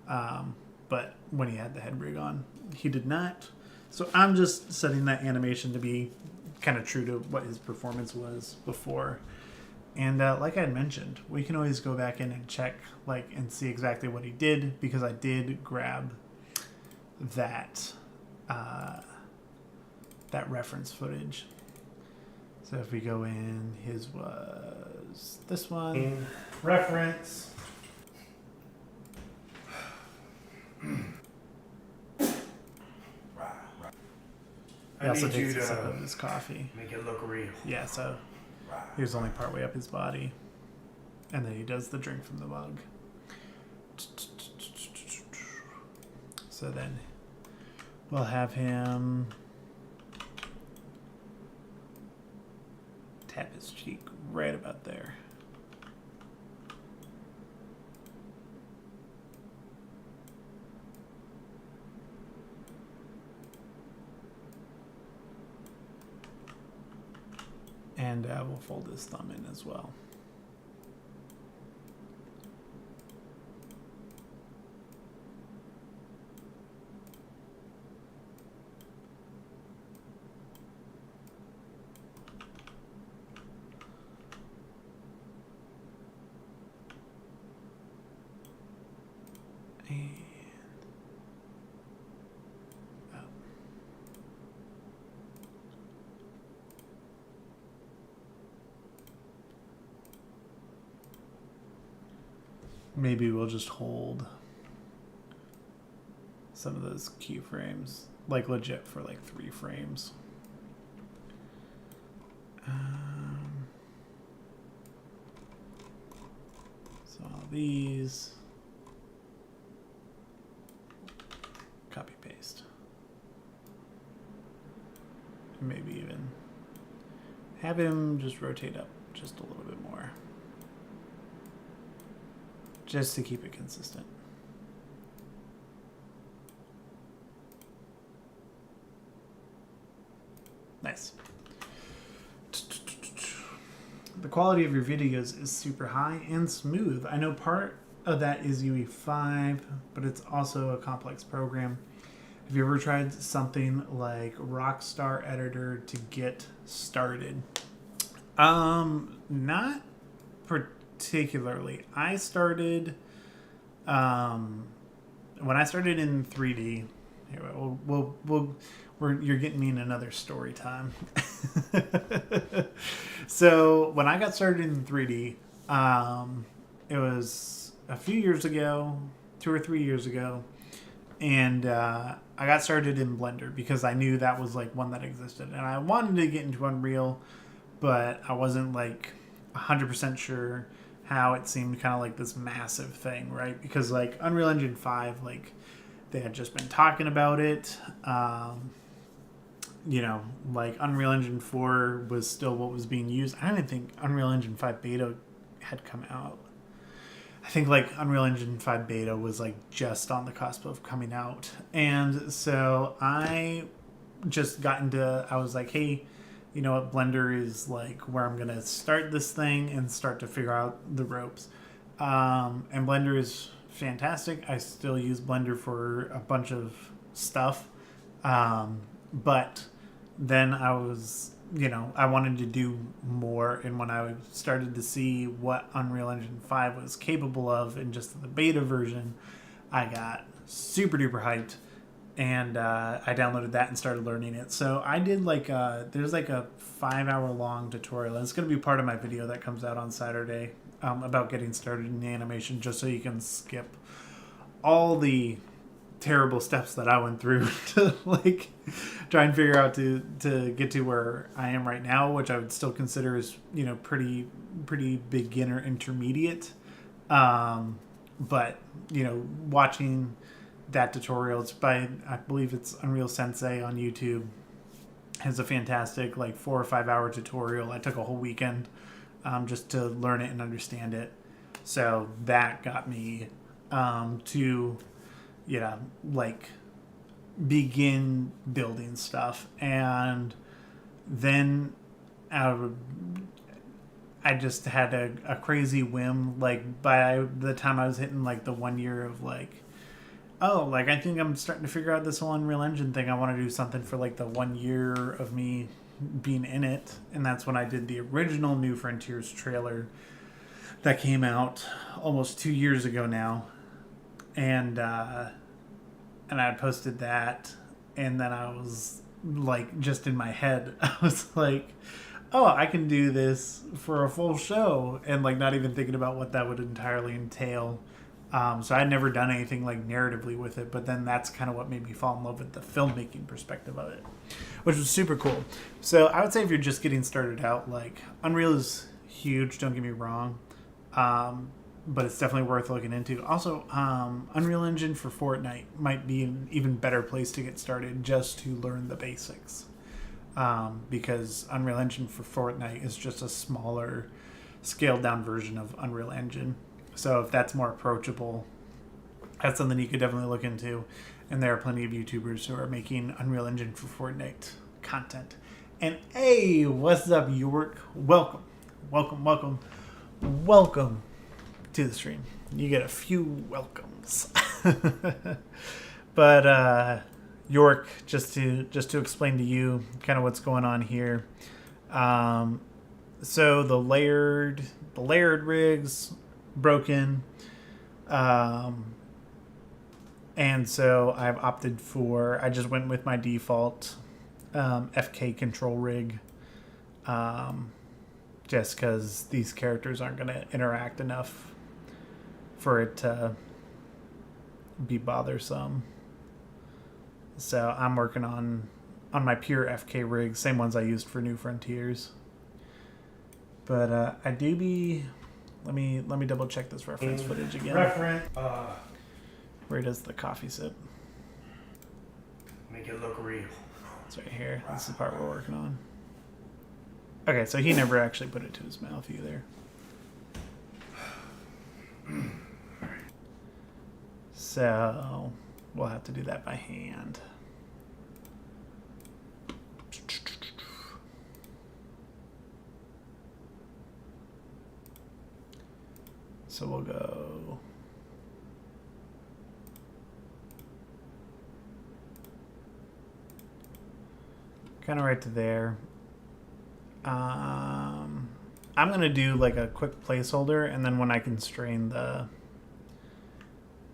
But when he had the head rig on, he did not. So I'm just setting that animation to be kind of true to what his performance was before. And like I had mentioned, we can always go back in and check like and see exactly what he did, because I did grab that that reference footage. So if we go in, his was this one. Reference. He also takes a sip of his coffee. Make it look real. Yeah, so he was only partway up his body. And then he does the drink from the mug. So then we'll have him tap his cheek right about there. And we'll fold his thumb in as well. And up. Maybe we'll just hold some of those keyframes, like legit for like 3 frames. So all these, copy paste. Maybe even have him just rotate up just a little bit more, just to keep it consistent. Nice. The quality of your videos is super high and smooth. I know part of that is UE5, but it's also a complex program. Have you ever tried something like Rockstar Editor to get started? Not particularly. I started when I started in 3D. Here, you're getting me in another story time. So when I got started in 3D, it was a few years ago, 2 or 3 years ago, and I got started in Blender because I knew that was like one that existed, and I wanted to get into Unreal, but I wasn't like 100% sure how it seemed kind of like this massive thing, right? Because like Unreal Engine 5, like they had just been talking about it. You know, like Unreal Engine 4 was still what was being used. I don't even think Unreal Engine 5 beta had come out. I think like Unreal Engine 5 beta was like just on the cusp of coming out. And so I just got into, I was like, hey, you know what, Blender is like where I'm going to start this thing and start to figure out the ropes. And Blender is fantastic. I still use Blender for a bunch of stuff. But then I was, you know, I wanted to do more. And when I started to see what Unreal Engine 5 was capable of in just the beta version, I got super duper hyped. And I downloaded that and started learning it. So I did like there's like a 5-hour long tutorial. And it's going to be part of my video that comes out on Saturday about getting started in animation, just so you can skip all the terrible steps that I went through to like try and figure out to get to where I am right now, which I would still consider as, you know, pretty beginner intermediate. But, you know, watching that tutorial, it's by, I believe it's Unreal Sensei on YouTube, has a fantastic like 4 or 5 hour tutorial. I took a whole weekend just to learn it and understand it. So that got me to, you know, like begin building stuff. And then I just had a crazy whim. Like by the time I was hitting like the 1 year of like, oh, like I think I'm starting to figure out this whole Unreal Engine thing. I want to do something for like the 1 year of me being in it. And that's when I did the original New Frontiers trailer that came out almost 2 years ago now. And I posted that, and then I was like, just in my head, I was like, oh, I can do this for a full show, and like not even thinking about what that would entirely entail. So I'd never done anything like narratively with it, but then that's kind of what made me fall in love with the filmmaking perspective of it, which was super cool. So I would say if you're just getting started out, like Unreal is huge, don't get me wrong. But it's definitely worth looking into. Also, Unreal Engine for Fortnite might be an even better place to get started just to learn the basics. Because Unreal Engine for Fortnite is just a smaller, scaled down version of Unreal Engine. So if that's more approachable, that's something you could definitely look into. And there are plenty of YouTubers who are making Unreal Engine for Fortnite content. And hey, what's up, York? Welcome to the stream. You get a few welcomes. But York, just to explain to you kind of what's going on here. So the layered rigs broken, and so I've opted for, I just went with my default FK control rig, just because these characters aren't going to interact enough for it to be bothersome. So I'm working on my pure FK rigs, same ones I used for New Frontiers. But I do be, let me double check this reference footage again. Where does the coffee sip? Make it look real. It's right here. This is the part we're working on. Okay, so he never actually put it to his mouth either. So we'll have to do that by hand. So we'll go kind of right to there. I'm going to do like a quick placeholder, and then when I constrain the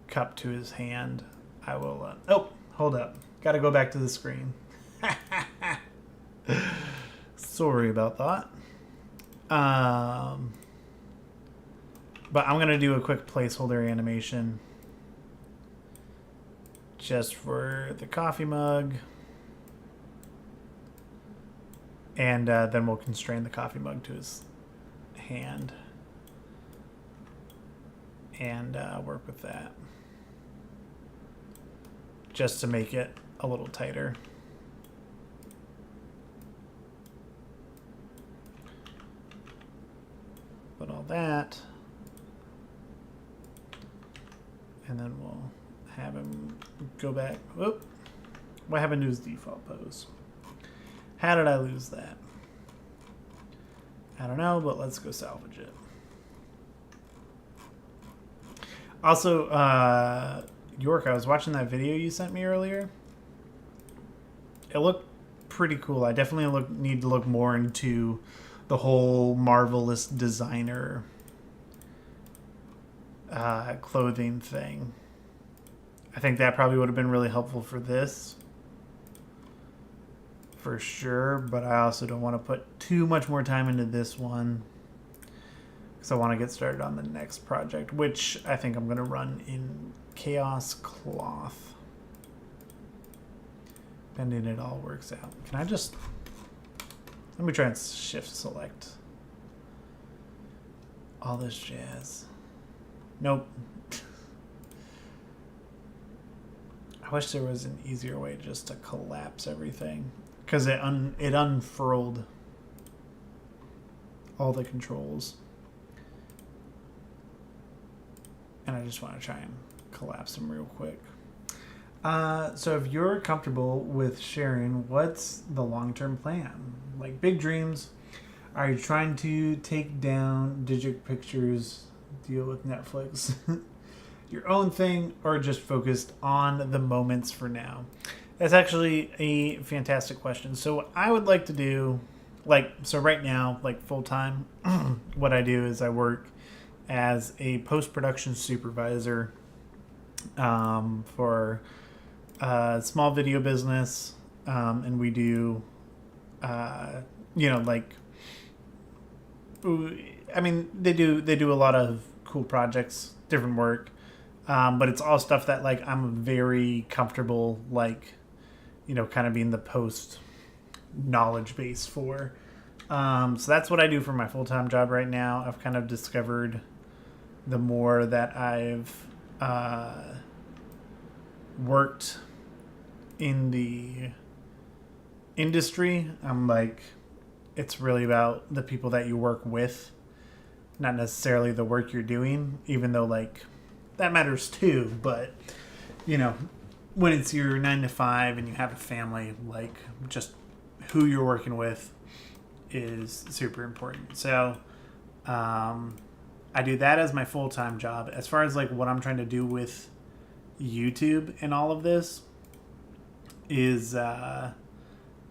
cup to his hand, I will... oh, hold up. Got to go back to the screen. Sorry about that. But I'm going to do a quick placeholder animation just for the coffee mug. And then we'll constrain the coffee mug to his hand and work with that just to make it a little tighter. Put all that, and then we'll have him go back. Whoop. What happened to his default pose? How did I lose that? I don't know, but let's go salvage it. Also, York, I was watching that video you sent me earlier. It looked pretty cool. I definitely need to look more into the whole Marvelous designer clothing thing. I think that probably would have been really helpful for this. For sure, but I also don't want to put too much more time into this one because I want to get started on the next project, which I think I'm going to run in chaos cloth. Bending it all works out. Can I just... Let me try and shift select all this jazz. Nope. I wish there was an easier way just to collapse everything, because it unfurled all the controls. And I just want to try and collapse them real quick. So if you're comfortable with sharing, what's the long-term plan? Like big dreams. Are you trying to take down Digital Pictures, deal with Netflix, your own thing, or just focused on the moments for now? That's actually a fantastic question. So what I would like to do, so right now, full-time, what I do is I work as a post-production supervisor for a small video business, and we do, they do a lot of cool projects, different work, but it's all stuff that I'm very comfortable, kind of being the post knowledge base for. So that's what I do for my full-time job right now. I've kind of discovered the more that I've worked in the industry, I'm it's really about the people that you work with, not necessarily the work you're doing, even though that matters too. But when it's your 9 to 5 and you have a family, just who you're working with is super important. So I do that as my full-time job. As far as what I'm trying to do with YouTube and all of this is I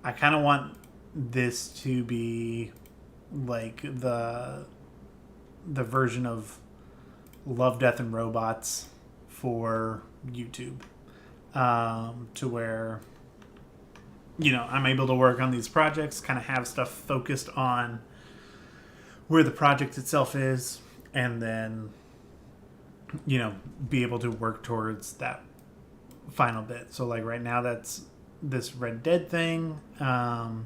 kind of want this to be the version of Love, Death, and Robots for YouTube, to where I'm able to work on these projects, kind of have stuff focused on where the project itself is, and then be able to work towards that final bit. So right now that's this Red Dead thing, and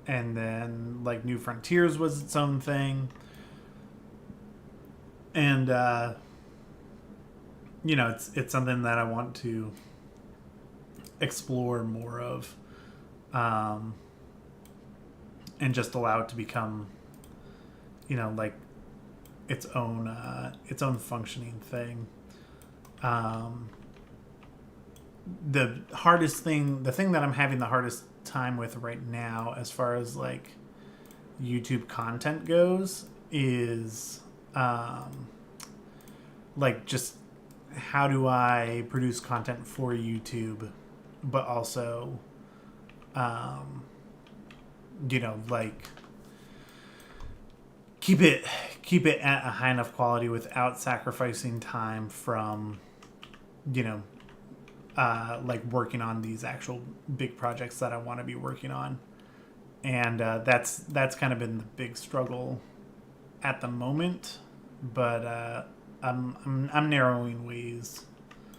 then New Frontiers was its own thing, and it's something that I want to explore more of, and just allow it to become its own functioning thing. The thing that I'm having the hardest time with right now, as far as YouTube content goes, is just how do I produce content for YouTube, but also keep it at a high enough quality without sacrificing time from working on these actual big projects that I want to be working on. And that's kind of been the big struggle at the moment, but I'm narrowing ways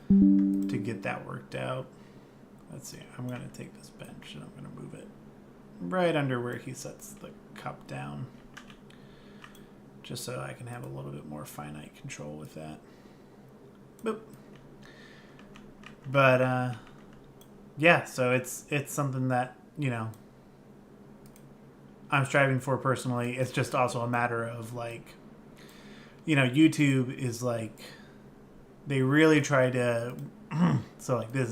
to get that worked out. Let's see, I'm going to take this bench and I'm going to move it right under where he sets the cup down, just so I can have a little bit more finite control with that. Boop. But yeah, so it's something that I'm striving for personally. It's just also a matter of YouTube is they really try to so this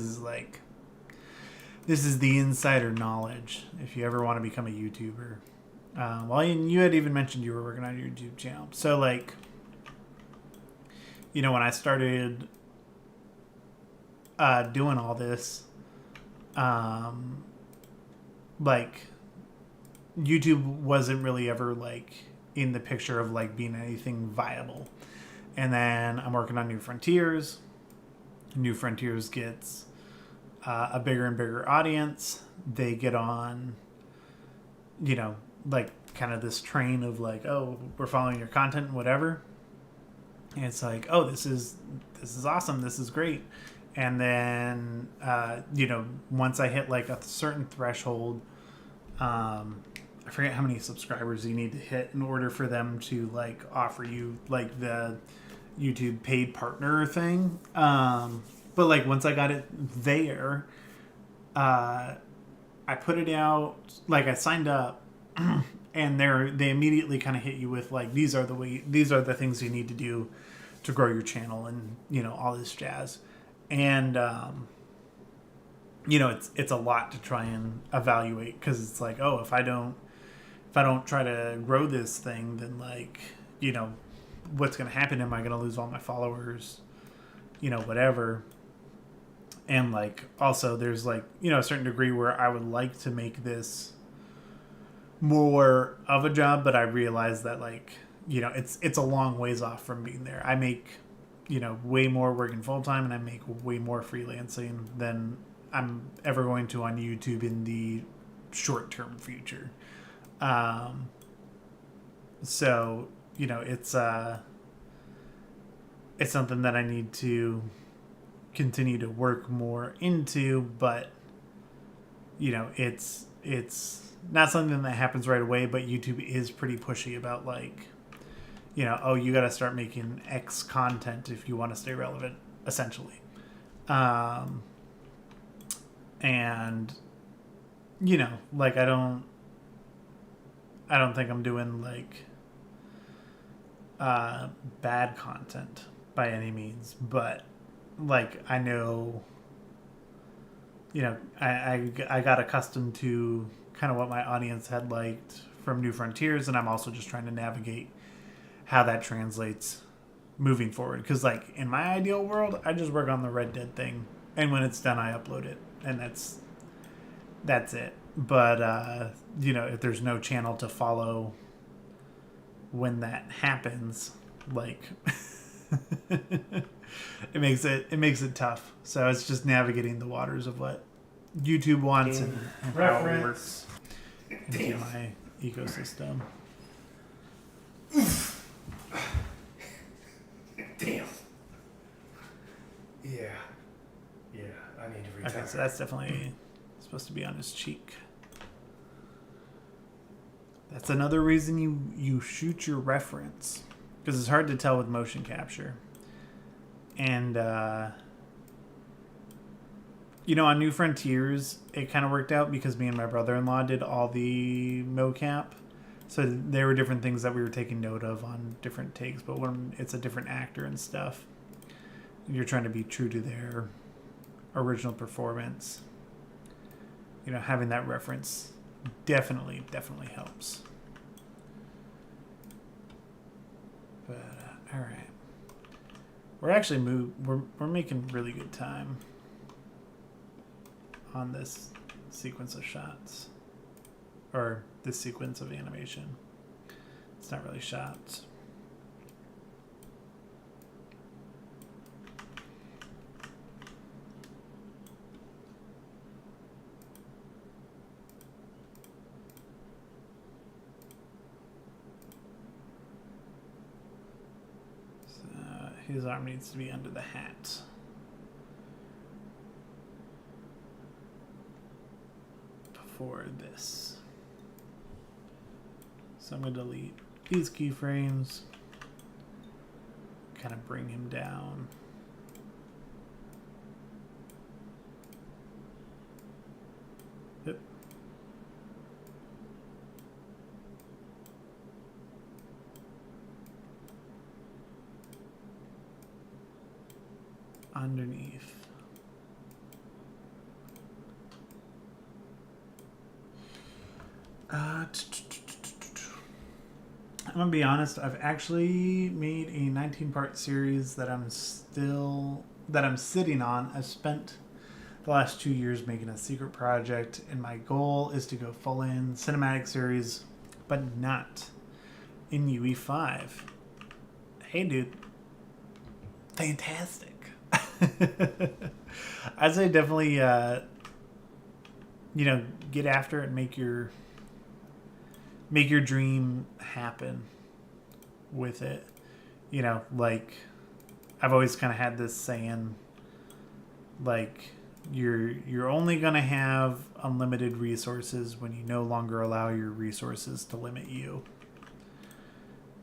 is the insider knowledge if you ever want to become a YouTuber. Well, you had even mentioned you were working on your YouTube channel. So when I started doing all this, YouTube wasn't really ever in the picture of being anything viable. And then I'm working on New Frontiers. New Frontiers gets a bigger and bigger audience. They get on, kind of this train of oh, we're following your content and whatever. And it's like, oh, this is awesome, this is great. And then once I hit like a certain threshold, I forget how many subscribers you need to hit in order for them to like offer you like the YouTube paid partner thing. But like once I got it there, I put it out, like I signed up, and they immediately kind of hit you with like, these are the things you need to do to grow your channel, and all this jazz. And it's a lot to try and evaluate, because it's like, oh, if I don't try to grow this thing, then like, what's going to happen? Am I going to lose all my followers? Whatever. And like, also there's like, a certain degree where I would like to make this more of a job, but I realize that like, it's a long ways off from being there. I make, way more working full time, and I make way more freelancing than I'm ever going to on YouTube in the short term future. So, it's something that I need to continue to work more into, but it's not something that happens right away. But YouTube is pretty pushy about like, oh, you got to start making X content if you want to stay relevant, essentially. And like I don't think I'm doing like bad content by any means, but like I know, I got accustomed to kind of what my audience had liked from New Frontiers, and I'm also just trying to navigate how that translates moving forward. Because like in my ideal world, I just work on the Red Dead thing, and when it's done, I upload it, and that's it. But if there's no channel to follow when that happens, like it makes it tough. So it's just navigating the waters of what YouTube wants and how it works into my ecosystem. Damn. Yeah, I need to retire. Okay, so that's definitely supposed to be on his cheek. That's another reason you shoot your reference, because it's hard to tell with motion capture. And on New Frontiers, it kind of worked out because me and my brother-in-law did all the mocap. So there were different things that we were taking note of on different takes, but when it's a different actor and stuff, you're trying to be true to their original performance. Having that reference definitely helps. But all right, we're actually we're making really good time on this sequence of shots, or this sequence of animation. It's not really shots. His arm needs to be under the hat. Before this. So I'm going to delete these keyframes. Kind of bring him down. Yep. Underneath. I'm gonna be honest, I've actually made a 19-part series that I'm sitting on. I've spent the last 2 years making a secret project, and my goal is to go full in cinematic series, but not in UE5. Hey dude, fantastic. I'd say definitely get after it and make your dream happen with it. Like I've always kind of had this saying, like, you're only gonna have unlimited resources when you no longer allow your resources to limit you.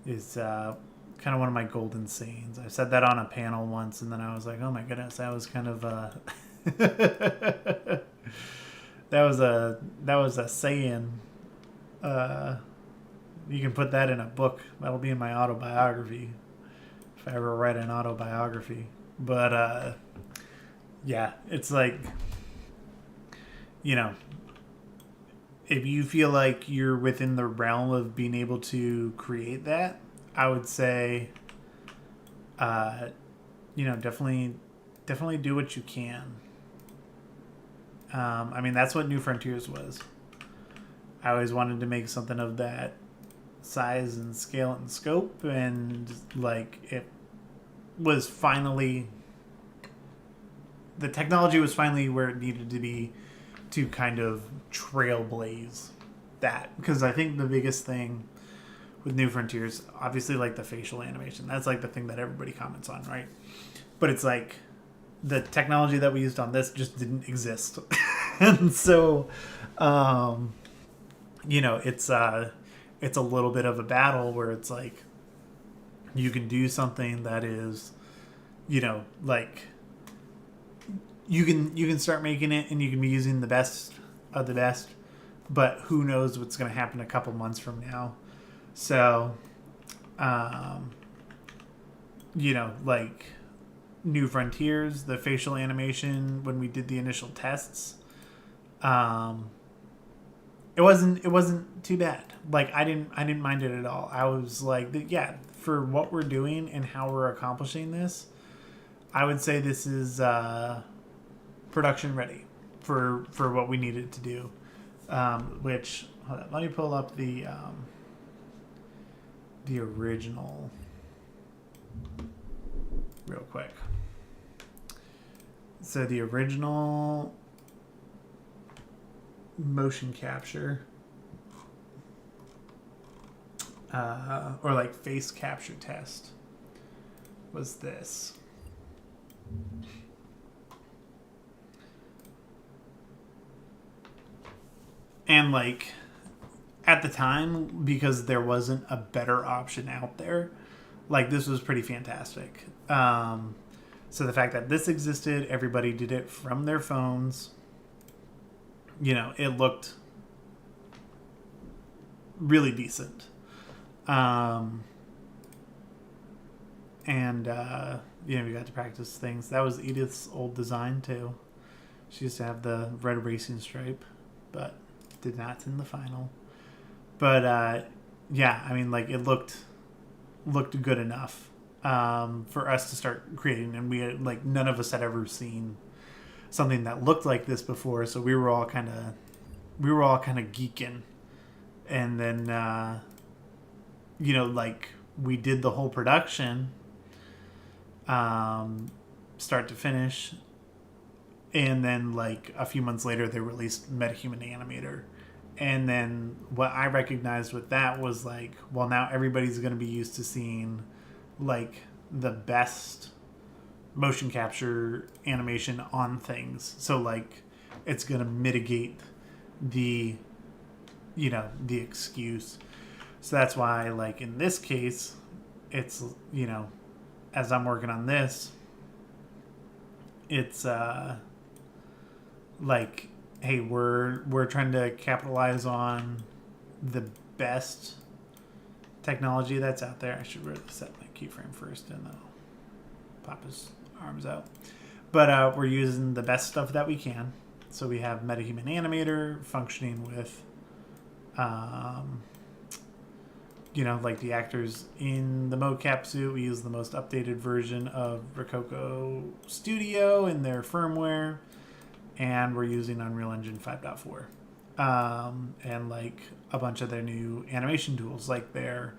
Is kind of one of my golden sayings. I said that on a panel once, and then I was like, oh my goodness, that was kind of that was a saying. You can put that in a book. That'll be in my autobiography if I ever write an autobiography. But yeah, it's like, you know, if you feel like you're within the realm of being able to create that, I would say, definitely do what you can. I mean, that's what New Frontiers was. I always wanted to make something of that size and scale and scope, and like it was finally, the technology was finally where it needed to be to kind of trailblaze that. Because I think the biggest thing with New Frontiers, obviously, like the facial animation, that's like the thing that everybody comments on, right? But it's like the technology that we used on this just didn't exist. And so it's a little bit of a battle where it's like you can do something that is, like you can start making it and you can be using the best of the best, but who knows what's going to happen a couple months from now. So like New Frontiers, the facial animation, when we did the initial tests, it wasn't too bad. Like I didn't mind it at all. I was like, yeah, for what we're doing and how we're accomplishing this, I would say this is production ready for what we needed to do. Which, hold on, let me pull up the original real quick. So the original motion capture, or like face capture test, was this. And like at the time, because there wasn't a better option out there, like this was pretty fantastic. So the fact that this existed, everybody did it from their phones. It looked really decent. We got to practice things. That was Edith's old design too. She used to have the red racing stripe, but did not in the final. But yeah, I mean, like it looked good enough for us to start creating, and we had, like, none of us had ever seen something that looked like this before, so we were all kind of geeking. And then like we did the whole production start to finish, and then like a few months later they released MetaHuman Animator. And then what I recognized with that was like, well, now everybody's going to be used to seeing like the best motion capture animation on things. So like it's going to mitigate the excuse. So that's why, like in this case, it's, as I'm working on this, it's like, hey, we're trying to capitalize on the best technology that's out there. I should really set my keyframe first and then I'll pop his arms out. But we're using the best stuff that we can. So we have MetaHuman Animator functioning with like the actors in the mocap suit. We use the most updated version of Rococo Studio in their firmware, and we're using Unreal Engine 5.4, and like a bunch of their new animation tools, like their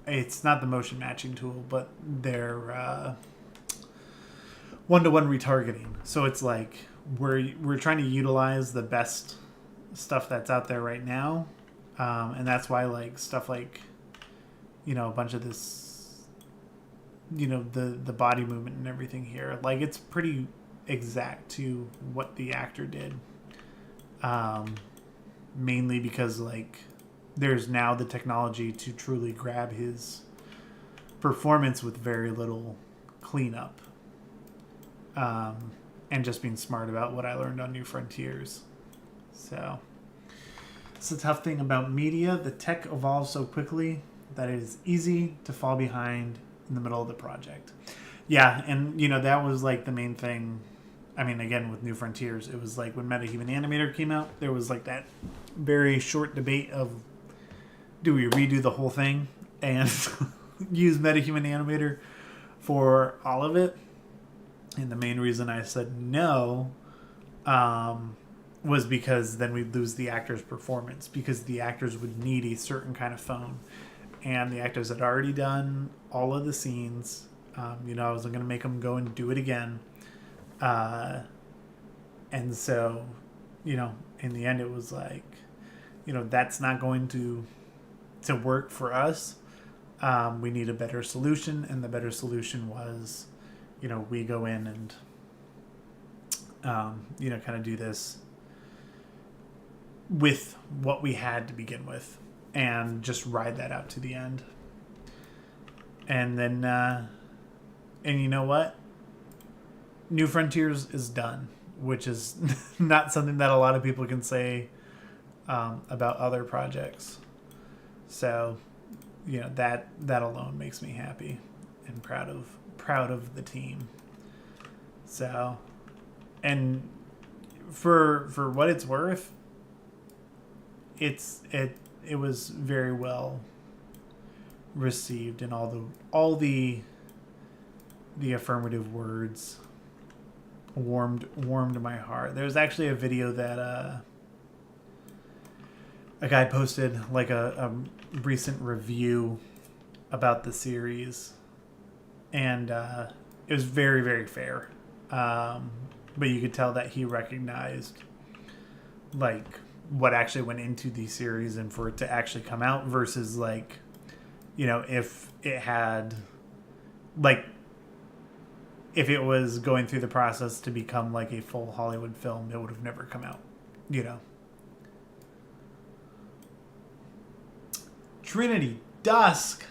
it's not the motion matching tool, but their one-to-one retargeting. So it's like we're trying to utilize the best stuff that's out there right now, and that's why like stuff like a bunch of this the body movement and everything here. Like, it's pretty exact to what the actor did. Mainly because, like, there's now the technology to truly grab his performance with very little cleanup. And just being smart about what I learned on New Frontiers. So, it's the tough thing about media. The tech evolves so quickly that it is easy to fall behind in the middle of the project. Yeah, and, that was, like, the main thing. I mean, again, with New Frontiers, it was like when MetaHuman Animator came out, there was, like, that very short debate of, do we redo the whole thing and use MetaHuman Animator for all of it? And the main reason I said no was because then we'd lose the actor's performance, because the actors would need a certain kind of phone. And the actors had already done all of the scenes. I wasn't going to make them go and do it again. And so, in the end, it was like, that's not going to work for us. We need a better solution. And the better solution was, we go in and, kind of do this with what we had to begin with and just ride that out to the end. And then, and you know what? New Frontiers is done, which is not something that a lot of people can say about other projects. So, that alone makes me happy and proud of the team. So, and for what it's worth, it was very well received, and all the affirmative words warmed my heart. There's actually a video that a guy posted, like a recent review about the series, and it was very, very fair. But you could tell that he recognized, like, what actually went into the series and for it to actually come out versus, like, if it had, like, if it was going through the process to become like a full Hollywood film, it would have never come out, Trinity Dusk,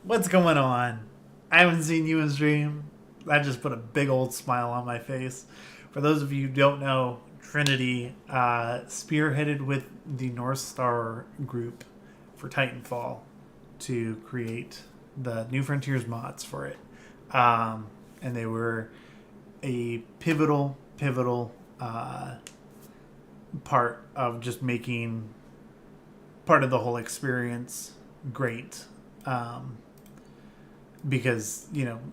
what's going on? I haven't seen you in stream. That just put a big old smile on my face. For those of you who don't know, Trinity spearheaded with the North Star group for Titanfall to create the New Frontiers mods for it. And they were a pivotal part of just making part of the whole experience great. Because,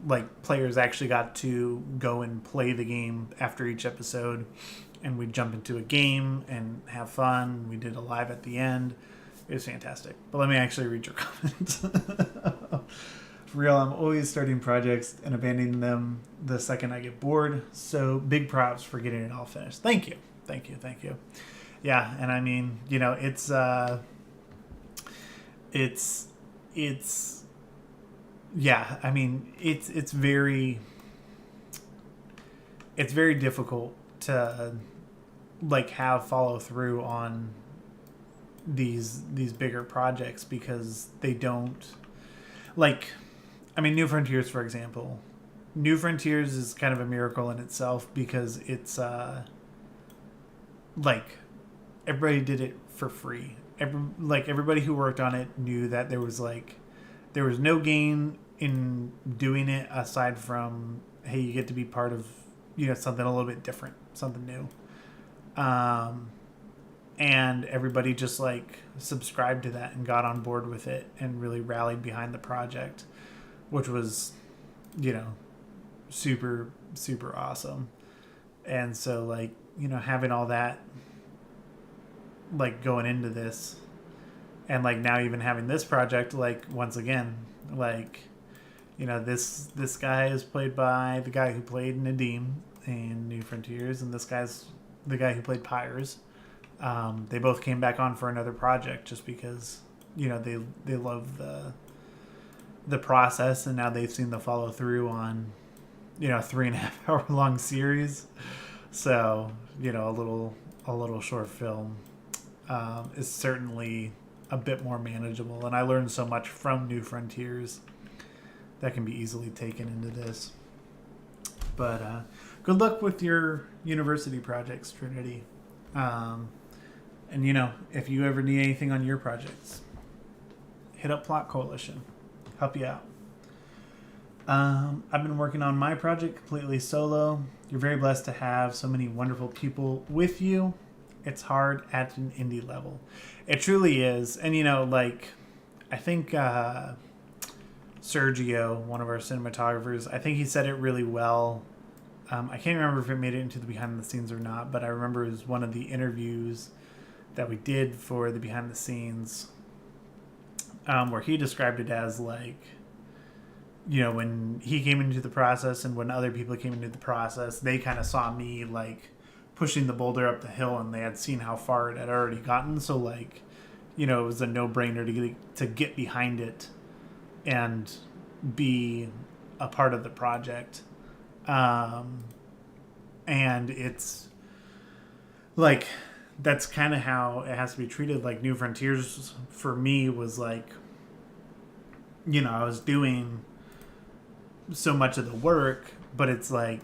like, players actually got to go and play the game after each episode, and we'd jump into a game and have fun. We did a live at the end. It was fantastic. But let me actually read your comments. For real, I'm always starting projects and abandoning them the second I get bored. So big props for getting it all finished. Thank you. Yeah, and I mean, it's yeah, I mean, it's very difficult to, like, have follow through on these bigger projects because they don't, like, I mean, New Frontiers, for example. New Frontiers is kind of a miracle in itself because it's like, everybody did it for free. Everybody who worked on it knew that there was no gain in doing it aside from, hey, you get to be part of, something a little bit different, something new. And everybody just, like, subscribed to that and got on board with it and really rallied behind the project, which was, super, super awesome. And so, like, having all that, like, going into this, and, like, now even having this project, like, once again, like, this guy is played by the guy who played Nadim in New Frontiers, and this guy's the guy who played Pyres. They both came back on for another project just because, they love the process, and now they've seen the follow through on, 3.5 hour long series. So, a little short film is certainly a bit more manageable, and I learned so much from New Frontiers that can be easily taken into this. But good luck with your university projects, Trinity. And if you ever need anything on your projects, hit up Plot Coalition. Help you out. I've been working on my project completely solo. You're very blessed to have so many wonderful people with you. It's hard at an indie level. It truly is. And, I think Sergio, one of our cinematographers, I think he said it really well. I can't remember if it made it into the behind the scenes or not, but I remember it was one of the interviews that we did for the behind the scenes, where he described it as when he came into the process and when other people came into the process, they kind of saw me pushing the boulder up the hill, and they had seen how far it had already gotten. So it was a no-brainer to get behind it and be a part of the project. And it's that's kind of how it has to be treated. New Frontiers for me was I was doing so much of the work, but it's I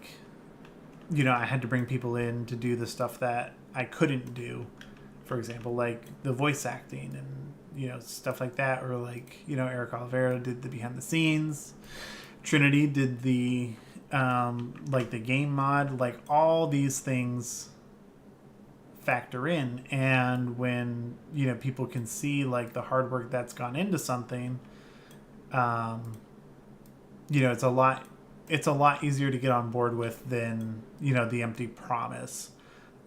had to bring people in to do the stuff that I couldn't do. For example, the voice acting and, stuff like that. Or Eric Oliveira did the behind the scenes. Trinity did the, the game mod. All these things factor in. And when, people can see, the hard work that's gone into something, it's a lot easier to get on board with than, the empty promise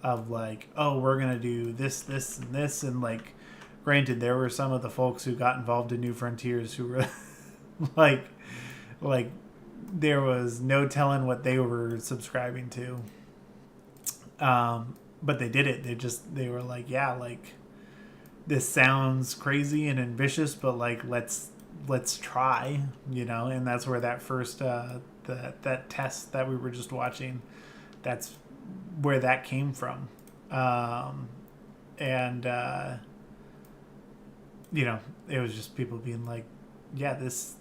of oh, we're going to do this, this, and this. And granted, there were some of the folks who got involved in New Frontiers who were there was no telling what they were subscribing to. But they did it. They were this sounds crazy and ambitious, but let's try, and that's where that first that test that we were just watching, that's where that came from. And it was just people being yeah, this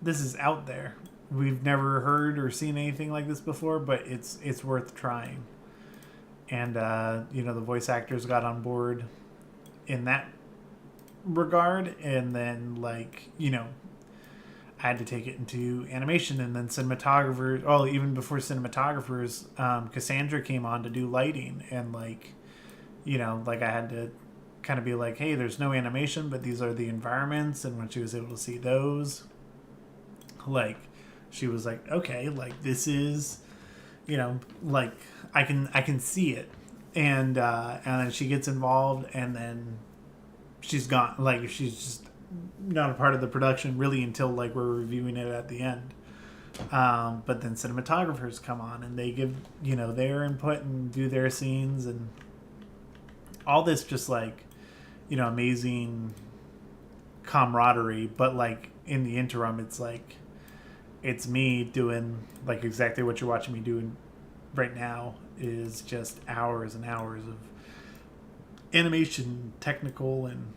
is out there. We've never heard or seen anything like this before, but it's worth trying. And the voice actors got on board in that regard, and then I had to take it into animation, and then cinematographers. Oh, even before cinematographers, Cassandra came on to do lighting, and I had to kind of be hey, there's no animation, but these are the environments, and when she was able to see those, she was okay, this is, I can see it, and then she gets involved, and then she's gone. She's just not a part of the production really until we're reviewing it at the end. But then cinematographers come on, and they give their input and do their scenes, and all this just amazing camaraderie. But in the interim, it's me doing exactly what you're watching me doing right now, is just hours and hours of animation, technical, and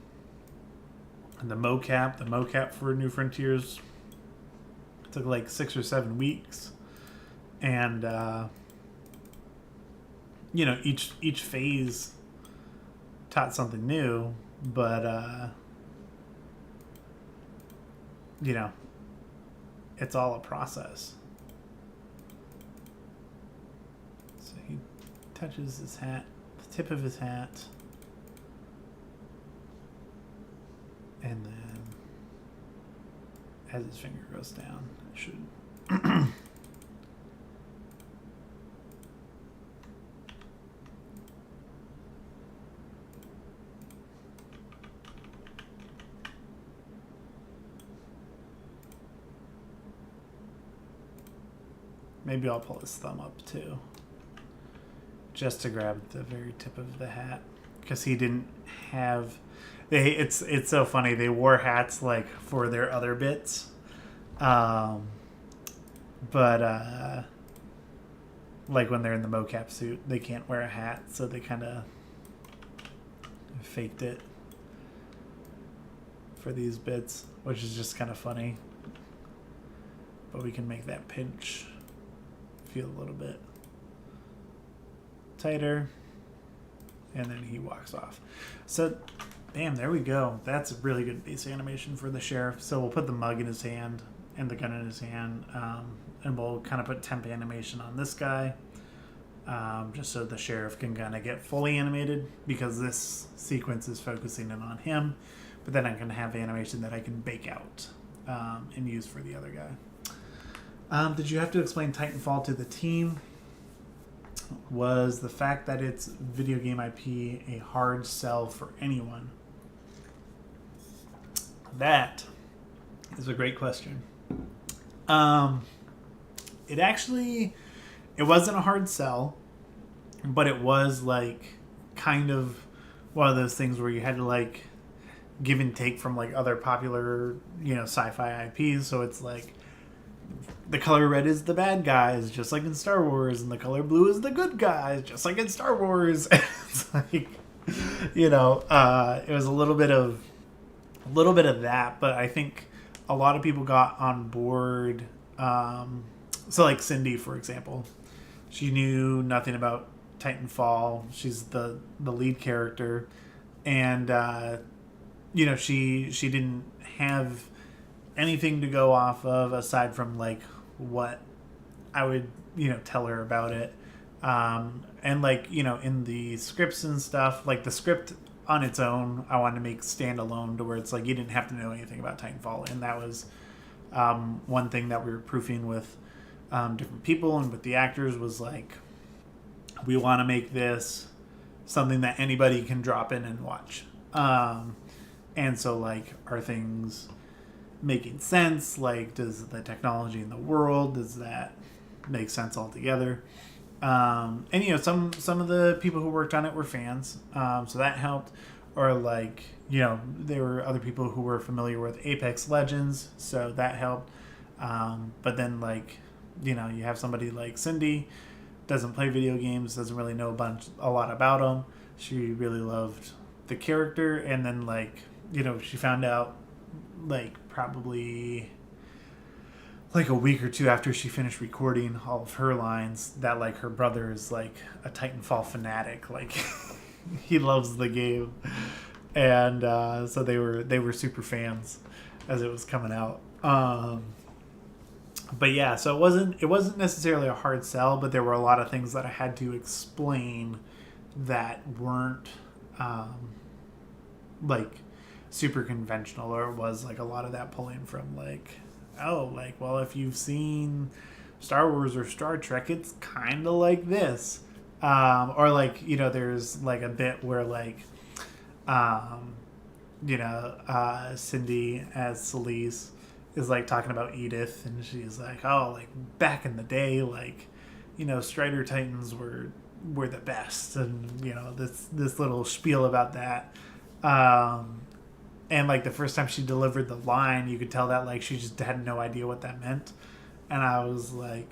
the mocap for New Frontiers took 6 or 7 weeks, and each phase taught something new, but it's all a process. So he touches his hat, the tip of his hat, and then as his finger goes down, it should maybe I'll pull his thumb up too, just to grab the very tip of the hat, because he didn't have. It's so funny. They wore hats for their other bits, Um, but like when they're in the mocap suit, they can't wear a hat, so they kind of faked it for these bits, which is just kind of funny. But we can make that pinch feel a little bit tighter, and then he walks off. So bam, there we go. That's a really good base animation for the sheriff. So we'll put the mug in his hand and the gun in his hand, and we'll kind of put temp animation on this guy, just so the sheriff can kind of get fully animated, because this sequence is focusing in on him. But then I can have animation that I can bake out and use for the other guy. Did you have to explain Titanfall to the team? Was the fact that it's video game IP a hard sell for anyone? That is a great question. It wasn't a hard sell, but it was like kind of one of those things where you had to like give and take from like other popular, sci-fi IPs. So it's like the color red is the bad guys, just like in Star Wars, and the color blue is the good guys, just like in Star Wars. It's like, it was a little bit of that, but I think a lot of people got on board. So like Cindy, for example, she knew nothing about Titanfall. She's the lead character, and she didn't have anything to go off of aside from like what I would tell her about it, and like in the scripts and stuff, like the script on its own I wanted to make standalone to where it's like you didn't have to know anything about Titanfall, and that was one thing that we were proofing with different people and with the actors, was like, we want to make this something that anybody can drop in and watch, and so like, are things making sense? Like, does the technology in the world, does that make sense altogether? And some of the people who worked on it were fans, so that helped. Or like, there were other people who were familiar with Apex Legends, so that helped. But then like, you have somebody like Cindy, doesn't play video games, doesn't really know a lot about them. She really loved the character, and then like, she found out like probably like a week or two after she finished recording all of her lines that like her brother is like a Titanfall fanatic, like he loves the game, and so they were super fans as it was coming out. But yeah, so it wasn't necessarily a hard sell, but there were a lot of things that I had to explain that weren't like super conventional, or it was like a lot of that pulling from like, oh, like, well, if you've seen Star Wars or Star Trek, it's kind of like this, or like, there's like a bit where like, Cindy as Celise is like talking about Edith, and she's like, oh, like back in the day, like, Strider Titans were the best, and this little spiel about that. And like the first time she delivered the line, you could tell that like she just had no idea what that meant. And I was like,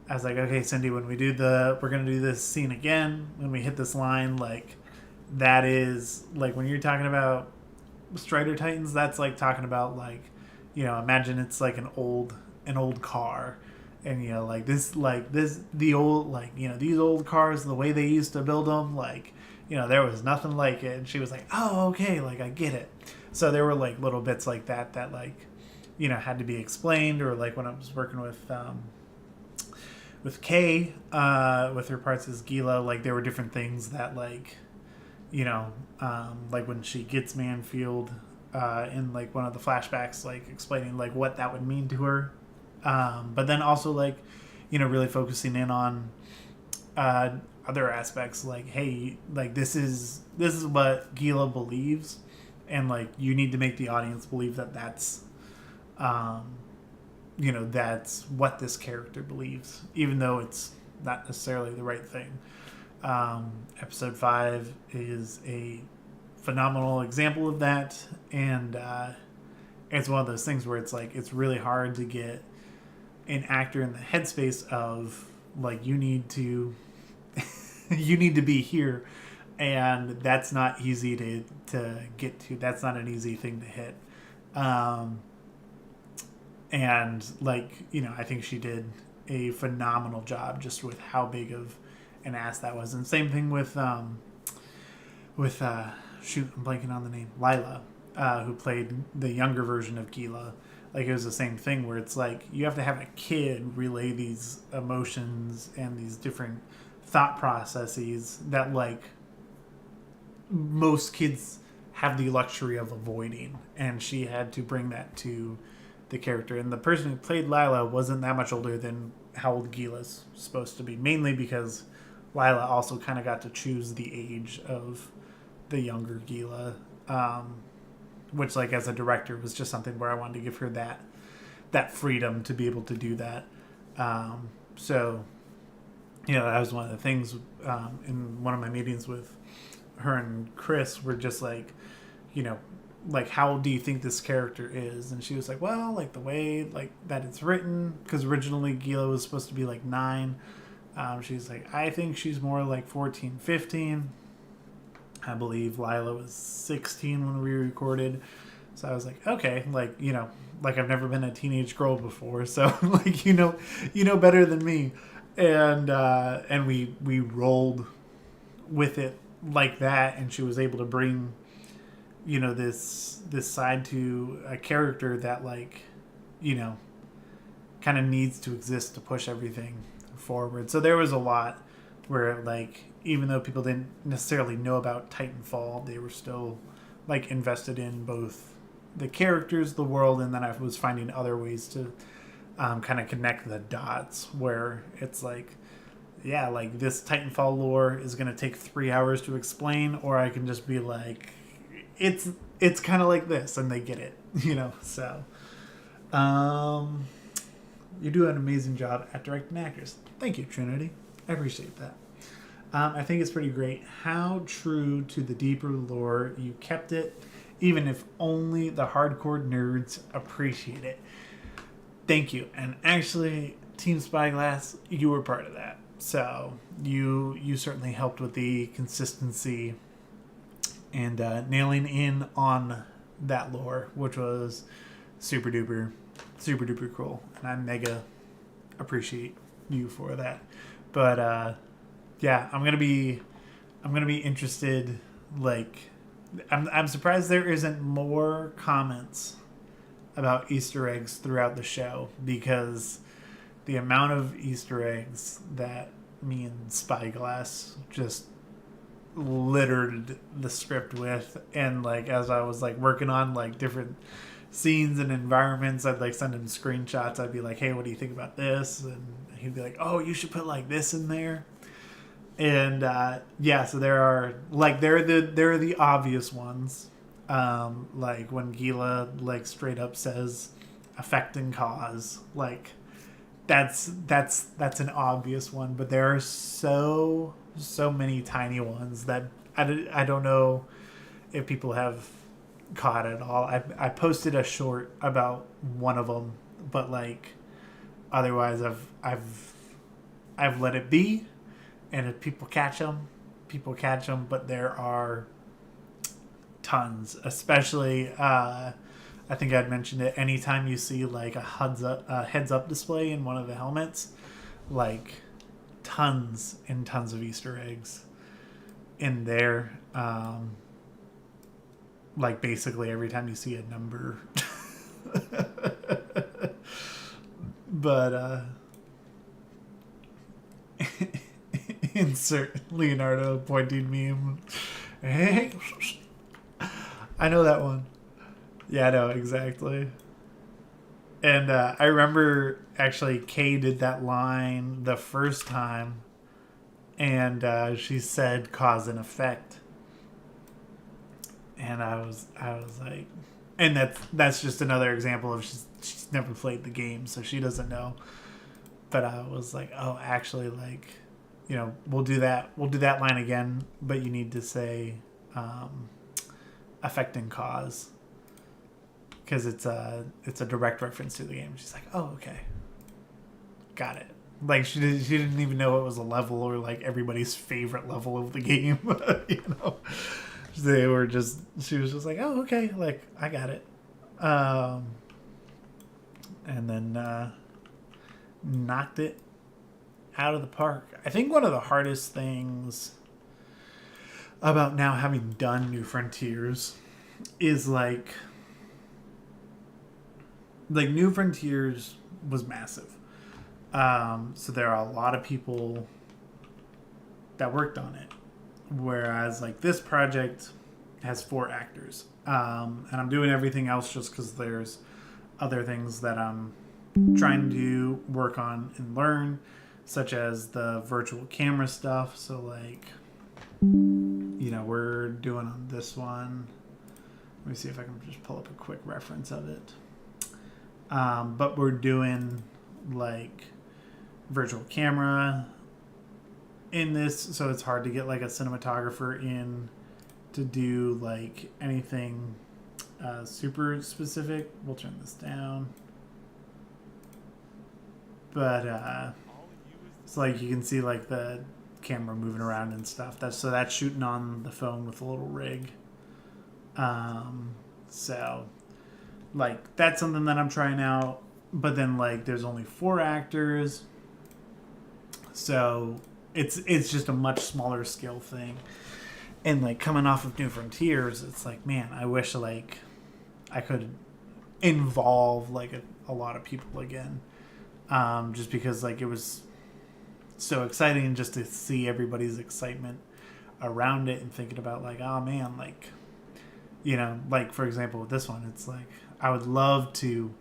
okay, Cindy, when we're gonna do this scene again, when we hit this line, like, that is like, when you're talking about Strider Titans, that's like talking about like, imagine it's like an old car, and the old, like, these old cars, the way they used to build them, like, there was nothing like it. And she was like, oh, okay, like, I get it. So there were like little bits like that like, had to be explained. Or like when I was working with Kay, with her parts as Gila, like there were different things that like, like when she gets Manfield in like one of the flashbacks, like explaining like what that would mean to her. But then also like, really focusing in on other aspects, like, hey, like this is what Gila believes, and like you need to make the audience believe that that's that's what this character believes, even though it's not necessarily the right thing. Episode 5 is a phenomenal example of that, and it's one of those things where it's like it's really hard to get an actor in the headspace of like you need to you need to be here, and that's not easy to get to. That's not an easy thing to hit. Um, and like I think she did a phenomenal job just with how big of an ass that was. And same thing with shoot, I'm blanking on the name, Lila, who played the younger version of Gila. Like it was the same thing where it's like you have to have a kid relay these emotions and these different thought processes that like most kids have the luxury of avoiding, and she had to bring that to the character. And the person who played Lila wasn't that much older than how old Gila's supposed to be, mainly because Lila also kind of got to choose the age of the younger Gila, which like as a director was just something where I wanted to give her that freedom to be able to do that. So that was one of the things in one of my meetings with her and Chris were just like, like how do you think this character is? And she was like, well, like the way like that it's written, because originally Gila was supposed to be like 9. She's like, I think she's more like 14, 15. I believe Lila was 16 when we recorded. So I was like, okay, like, like I've never been a teenage girl before. So like, better than me. And we rolled with it like that. And she was able to bring, this side to a character that like, kind of needs to exist to push everything forward. So there was a lot where like, even though people didn't necessarily know about Titanfall, they were still like invested in both the characters, the world, and then I was finding other ways to kind of connect the dots where it's like, yeah, like this Titanfall lore is going to take 3 hours to explain, or I can just be like, it's kind of like this, and they get it, so you do an amazing job at directing actors. Thank you, Trinity. I appreciate that. I think it's pretty great how true to the deeper lore you kept it, even if only the hardcore nerds appreciate it. Thank you. And actually, Team Spyglass, you were part of that. So you certainly helped with the consistency and nailing in on that lore, which was super duper cool. And I mega appreciate you for that. But yeah, I'm gonna be interested. Like, I'm surprised there isn't more comments about Easter eggs throughout the show, because the amount of Easter eggs that me and Spyglass just littered the script with, and like as I was like working on like different scenes and environments, I'd like send him screenshots. I'd be like, hey, what do you think about this? And he'd be like, oh, you should put like this in there. And yeah, so there are like there are the obvious ones, like when Gila like straight up says effect and cause, like that's an obvious one. But there are so many tiny ones that I don't know if people have caught it all. I posted a short about one of them, but like otherwise I've let it be. And if people catch them, but there are tons, especially, I think I'd mentioned it, anytime you see like a heads up display in one of the helmets, like tons and tons of Easter eggs in there. Like basically every time you see a number. But, insert Leonardo pointing meme. Hey, I know that one. Yeah, I know exactly. And I remember actually Kay did that line the first time, and she said cause and effect, and I was like, and that's just another example of she's never played the game, so she doesn't know. But I was like, oh, actually, like, we'll do that line again, but you need to say effect and cause, because it's a direct reference to the game. She's like, oh, okay, got it. Like she didn't even know it was a level or like everybody's favorite level of the game. You know, she was just like, oh, okay, like I got it. And then knocked it out of the park. I think one of the hardest things about now having done New Frontiers is like New Frontiers was massive. So there are a lot of people that worked on it. Whereas like this project has 4 actors. And I'm doing everything else just because there's other things that I'm trying to work on and learn, such as the virtual camera stuff. So like, you know, we're doing on this one. Let me see if I can just pull up a quick reference of it. But we're doing like virtual camera in this, so it's hard to get like a cinematographer in to do like anything super specific. We'll turn this down. But it's like you can see like the camera moving around and stuff. That's shooting on the phone with a little rig. So like that's something that I'm trying out. But then like there's only 4 actors, so it's just a much smaller scale thing. And like coming off of New Frontiers, it's like, man, I wish like I could involve like a lot of people again. Just because like it was so exciting just to see everybody's excitement around it and thinking about like, oh man, like, you know, like for example with this one, it's like I would love to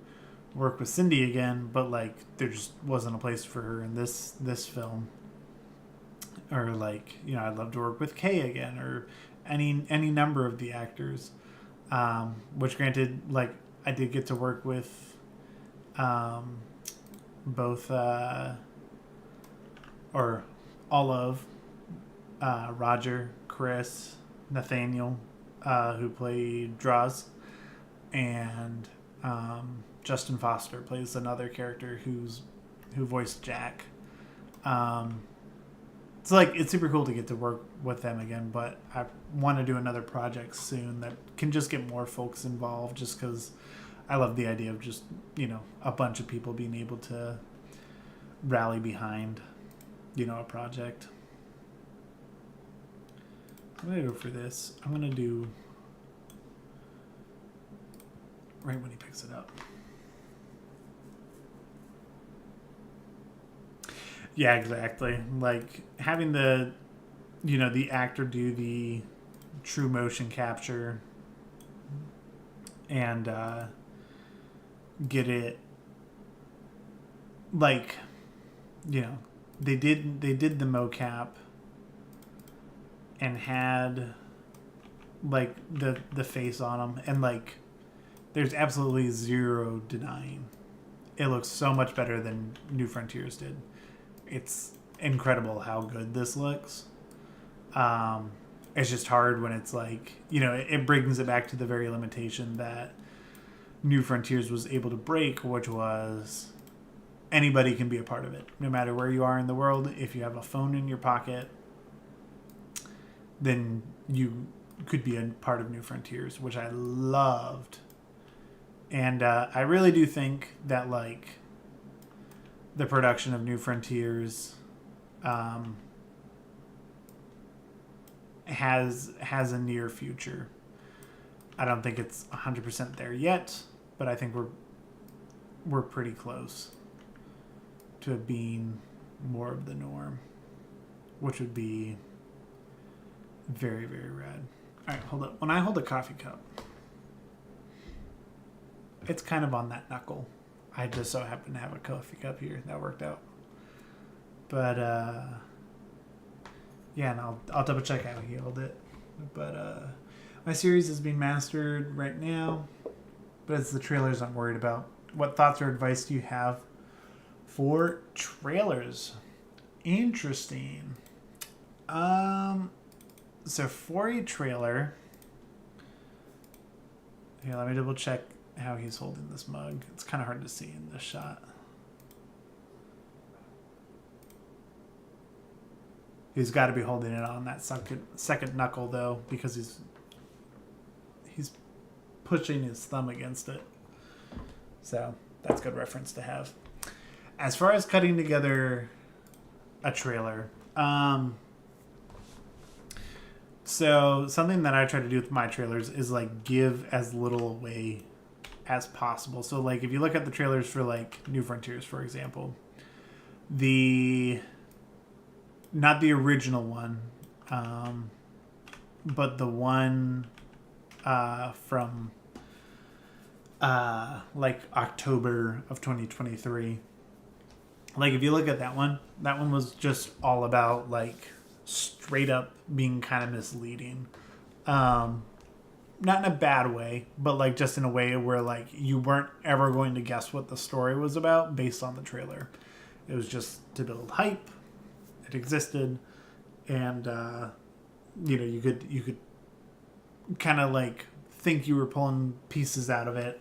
work with Cindy again, but like there just wasn't a place for her in this film. Or like, you know, I'd love to work with Kay again, or any number of the actors. Which granted, like I did get to work with both or all of Roger, Chris, Nathaniel, who played Draws, and Justin Foster plays another character who voiced Jack. It's like it's super cool to get to work with them again, but I want to do another project soon that can just get more folks involved, just because I love the idea of just, you know, a bunch of people being able to rally behind, you know, a project. I'm gonna go for this. I'm gonna do right when he picks it up. Yeah, exactly. Like having the, you know, the actor do the true motion capture and get it like, you know, they did the mocap and had like the face on them, and like there's absolutely zero denying it looks so much better than New Frontiers did. It's incredible how good this looks. It's just hard when it's like, you know, it brings it back to the very limitation that New Frontiers was able to break, which was anybody can be a part of it. No matter where you are in the world, if you have a phone in your pocket, then you could be a part of New Frontiers, which I loved. And I really do think that, like, the production of New Frontiers has a near future. I don't think it's 100% there yet, but I think we're pretty close to it being more of the norm, which would be very, very rad. All right, hold up. When I hold a coffee cup, it's kind of on that knuckle. I just so happen to have a coffee cup here. That worked out. But, yeah, and I'll double check how he held it. But, my series is being mastered right now, but it's the trailers I'm worried about. What thoughts or advice do you have for trailers? Interesting. So for a trailer, here, let me double check how he's holding this mug. It's kind of hard to see in this shot. He's got to be holding it on that second knuckle though, because he's pushing his thumb against it. So that's good reference to have. As far as cutting together a trailer, so something that I try to do with my trailers is like give as little away as possible. So like if you look at the trailers for like New Frontiers, for example, not the original one, but the one from like October of 2023. Like if you look at that one was just all about like straight up being kind of misleading. Not in a bad way, but like just in a way where like you weren't ever going to guess what the story was about based on the trailer. It was just to build hype. It existed, and you could kind of like think you were pulling pieces out of it,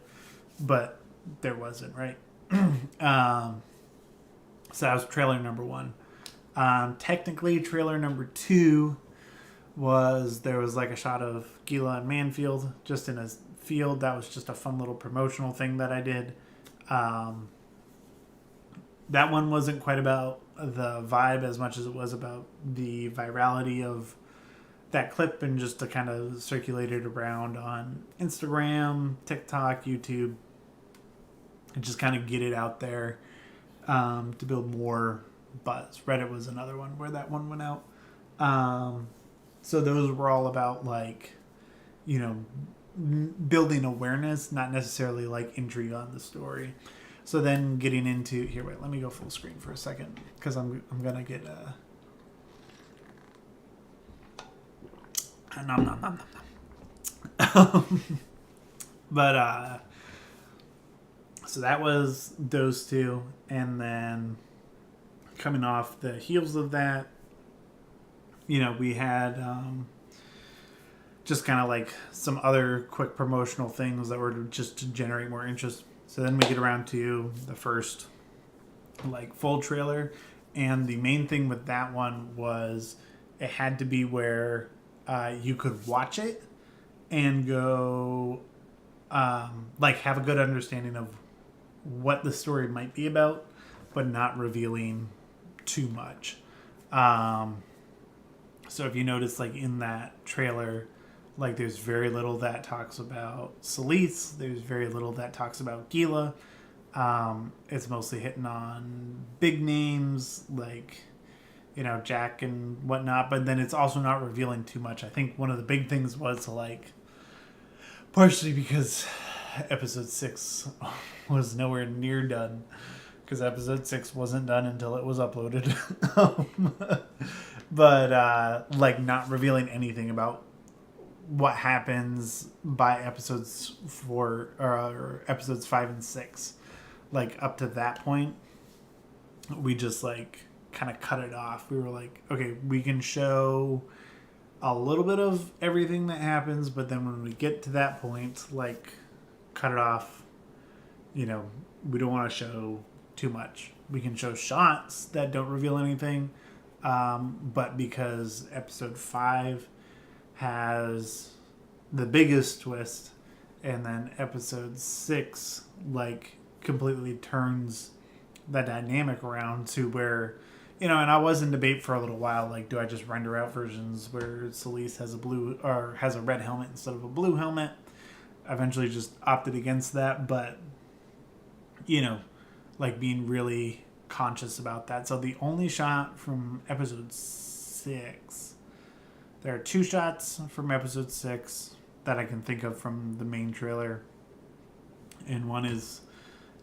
but there wasn't, right? So that was trailer number 1. Technically, trailer number 2 there was like a shot of Gila and Manfield just in a field. That was just a fun little promotional thing that I did. That one wasn't quite about the vibe as much as it was about the virality of that clip, and just to kind of circulate it around on Instagram, TikTok, YouTube, and just kind of get it out there to build more buzz. Reddit was another one where that one went out. So those were all about like, building awareness, not necessarily like intrigue on the story. So then getting into here, wait, let me go full screen for a second because I'm gonna get nom nom nom nom. But so that was those two, and then coming off the heels of that, we had just kind of like some other quick promotional things that were just to generate more interest. So then we get around to the first like full trailer, and the main thing with that one was it had to be where you could watch it and go like have a good understanding of what the story might be about, but not revealing too much. So if you notice, like in that trailer, like there's very little that talks about Celise. There's very little that talks about Gila. It's mostly hitting on big names like, Jack and whatnot, but then it's also not revealing too much. I think one of the big things was like, partially because episode 6 was nowhere near done, because episode 6 wasn't done until it was uploaded. But like not revealing anything about what happens by episodes 4 or episodes 5 and 6. Like up to that point, we just like kind of cut it off. We were like, okay, we can show a little bit of everything that happens, but then when we get to that point, like cut it off. We don't want to show too much. We can show shots that don't reveal anything, but because episode 5 has the biggest twist, and then episode 6 like completely turns the dynamic around to where, and I was in debate for a little while, like, do I just render out versions where Celise has a red helmet instead of a blue helmet? I eventually just opted against that, but like being really conscious about that. So the only shot from episode 6, there are 2 shots from episode 6 that I can think of from the main trailer. And one is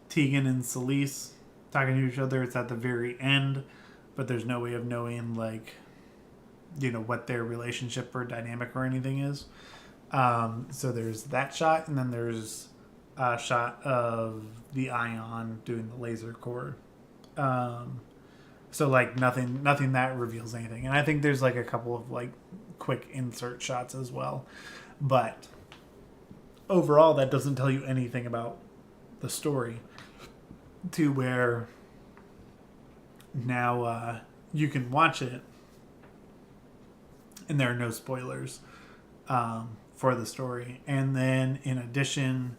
Tegan and Celise talking to each other. It's at the very end, but there's no way of knowing like, what their relationship or dynamic or anything is. So there's that shot, and then there's a shot of the Ion doing the laser core. So like nothing that reveals anything. And I think there's like a couple of like quick insert shots as well. But overall, that doesn't tell you anything about the story. To where now you can watch it, and there are no spoilers for the story. And then, in addition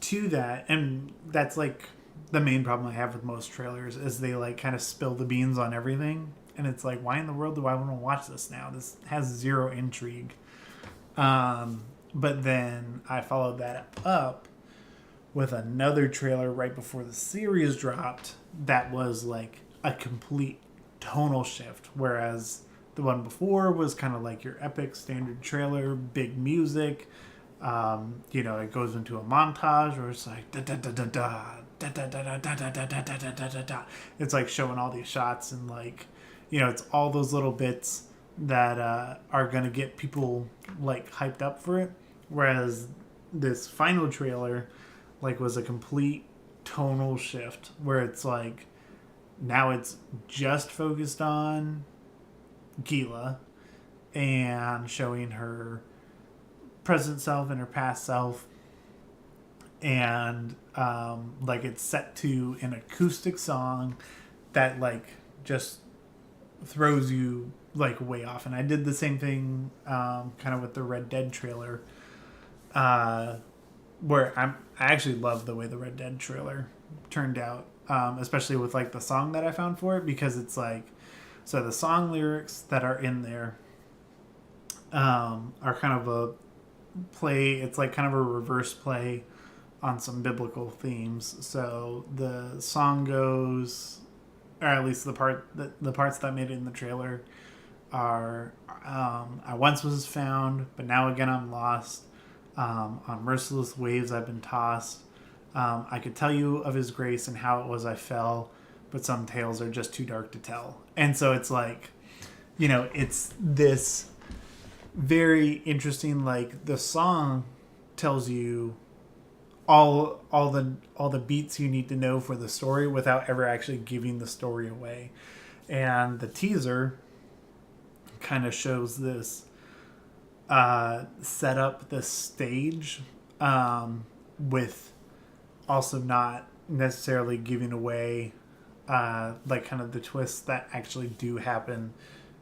to that, and that's like the main problem I have with most trailers, is they like kind of spill the beans on everything, and it's like, why in the world do I want to watch this now? This has zero intrigue. But then I followed that up with another trailer right before the series dropped that was like a complete tonal shift, whereas the one before was kind of like your epic standard trailer, big music. It goes into a montage where it's like da da da da da da da da da da da da da da da da. It's like showing all these shots, and like, it's all those little bits that are gonna get people like hyped up for it. Whereas this final trailer like was a complete tonal shift where it's like now it's just focused on Gila and showing her present self and her past self, and like it's set to an acoustic song that like just throws you like way off. And I did the same thing kind of with the Red Dead trailer, where I actually love the way the Red Dead trailer turned out, especially with like the song that I found for it, because it's like, so the song lyrics that are in there are kind of a play. It's like kind of a reverse play on some biblical themes. So the song goes, or at least the parts that made it in the trailer are, I once was found, but now again I'm lost. On merciless waves I've been tossed. I could tell you of his grace and how it was I fell, but some tales are just too dark to tell. And so it's like, it's this very interesting, like the song tells you all the beats you need to know for the story without ever actually giving the story away. And the teaser kind of shows this set up the stage, with also not necessarily giving away like kind of the twists that actually do happen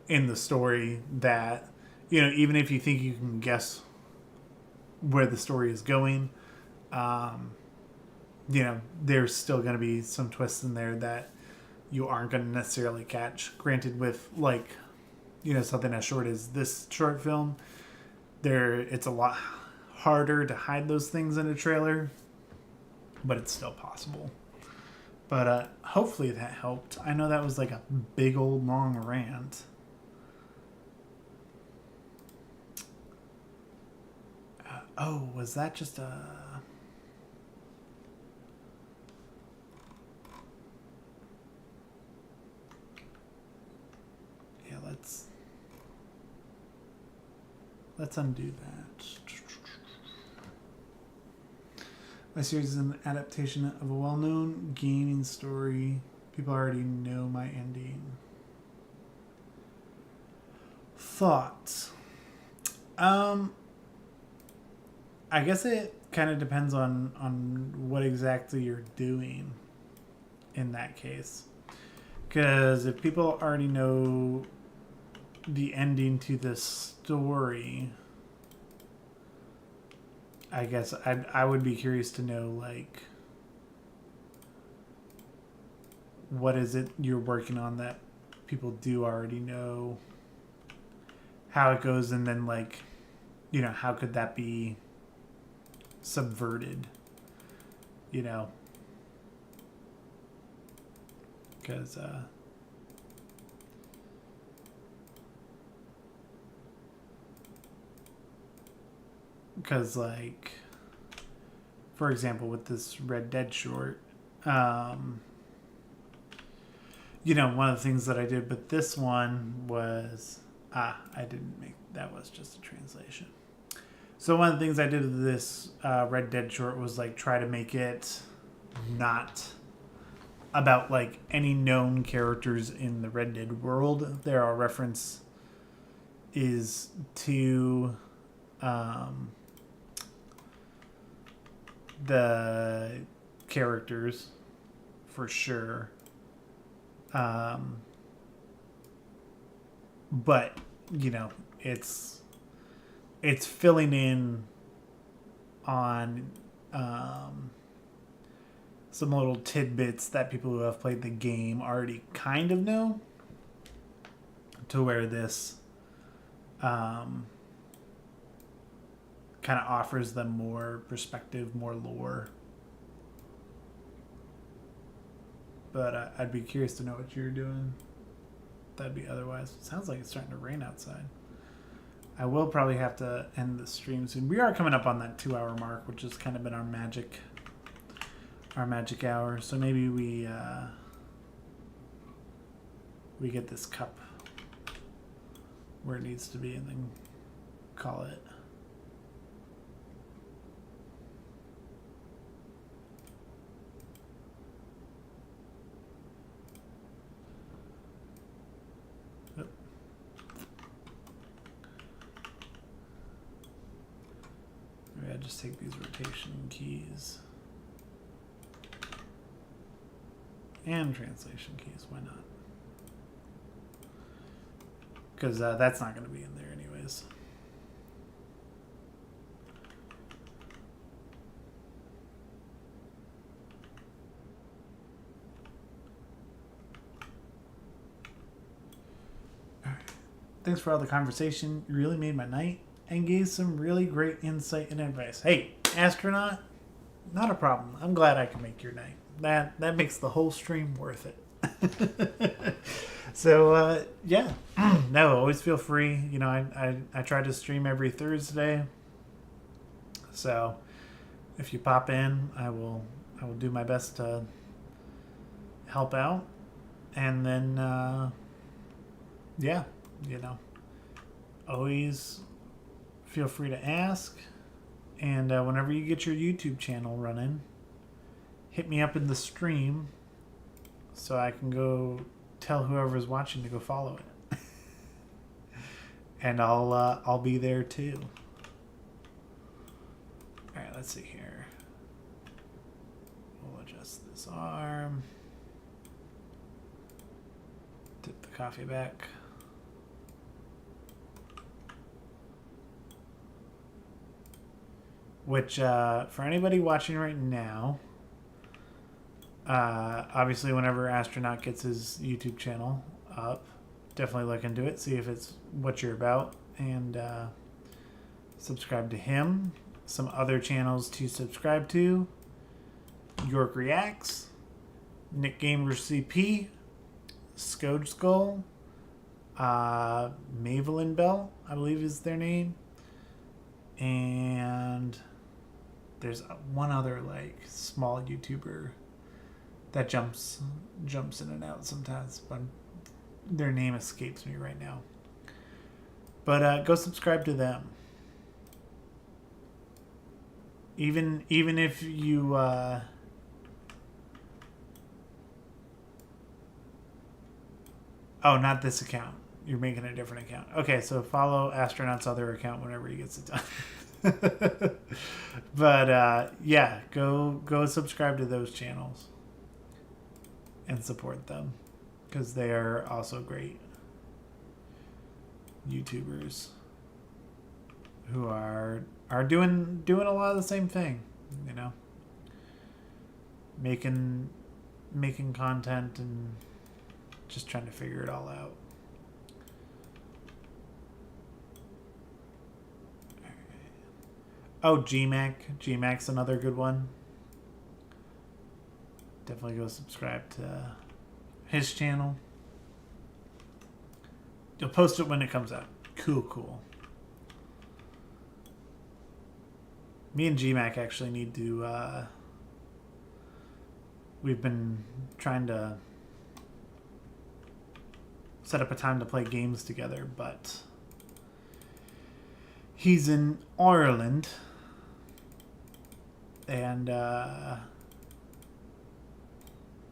in the story, that even if you think you can guess where the story is going, there's still going to be some twists in there that you aren't going to necessarily catch. Granted, with like something as short as this short film, it's a lot harder to hide those things in a trailer, but it's still possible. But hopefully that helped. I know that was like a big old long rant. Was that just a... Yeah, let's undo that. My series is an adaptation of a well-known gaming story. People already know my ending. Thoughts. I guess it kind of depends on what exactly you're doing in that case. Because if people already know the ending to this story, I guess I would be curious to know, like, what is it you're working on that people do already know, how it goes, and then, like, how could that be subverted, because like, for example, with this Red Dead short, one of the things that I did with this one was, that was just a translation. So one of the things I did with this Red Dead short was like try to make it not about like any known characters in the Red Dead world. There are reference is to the characters for sure. But you know, it's filling in on some little tidbits that people who have played the game already kind of know, to where this kind of offers them more perspective, more lore. But I'd be curious to know what you're doing. That'd be otherwise. It sounds like it's starting to rain outside. I will probably have to end the stream soon. We are coming up on that 2 hour mark, which has kind of been our magic hour. So maybe we get this cup where it needs to be and then call it. Maybe I just take these rotation keys and translation keys. Why not? Because that's not going to be in there anyways. All right. Thanks for all the conversation. You really made my night and gave some really great insight and advice. Hey, astronaut, not a problem. I'm glad I can make your night. That makes the whole stream worth it. So yeah, no, always feel free. You know, I try to stream every Thursday. So if you pop in, I will do my best to help out. And then yeah, you know, always feel free to ask. And whenever you get your YouTube channel running, hit me up in the stream so I can go tell whoever's watching to go follow it. And I'll be there too. All right, let's see here. We'll adjust this arm. Tip the coffee back. Which, for anybody watching right now, obviously whenever Astronaut gets his YouTube channel up, definitely look into it, see if it's what you're about, and subscribe to him. Some other channels to subscribe to: York Reacts, Nick Gamer CP, Scode Skull, Mavelyn Bell, I believe is their name, and there's one other like small YouTuber that jumps in and out sometimes, but their name escapes me right now. But go subscribe to them. Even if you oh, not this account. You're making a different account. Okay, so follow Astronaut's other account whenever he gets it done. But yeah, go subscribe to those channels and support them, because they are also great YouTubers who are doing a lot of the same thing, you know, making content and just trying to figure it all out. Oh, GMAC's another good one. Definitely go subscribe to his channel. You'll post it when it comes out. Cool. Me and GMAC actually need to we've been trying to set up a time to play games together, but he's in Ireland, and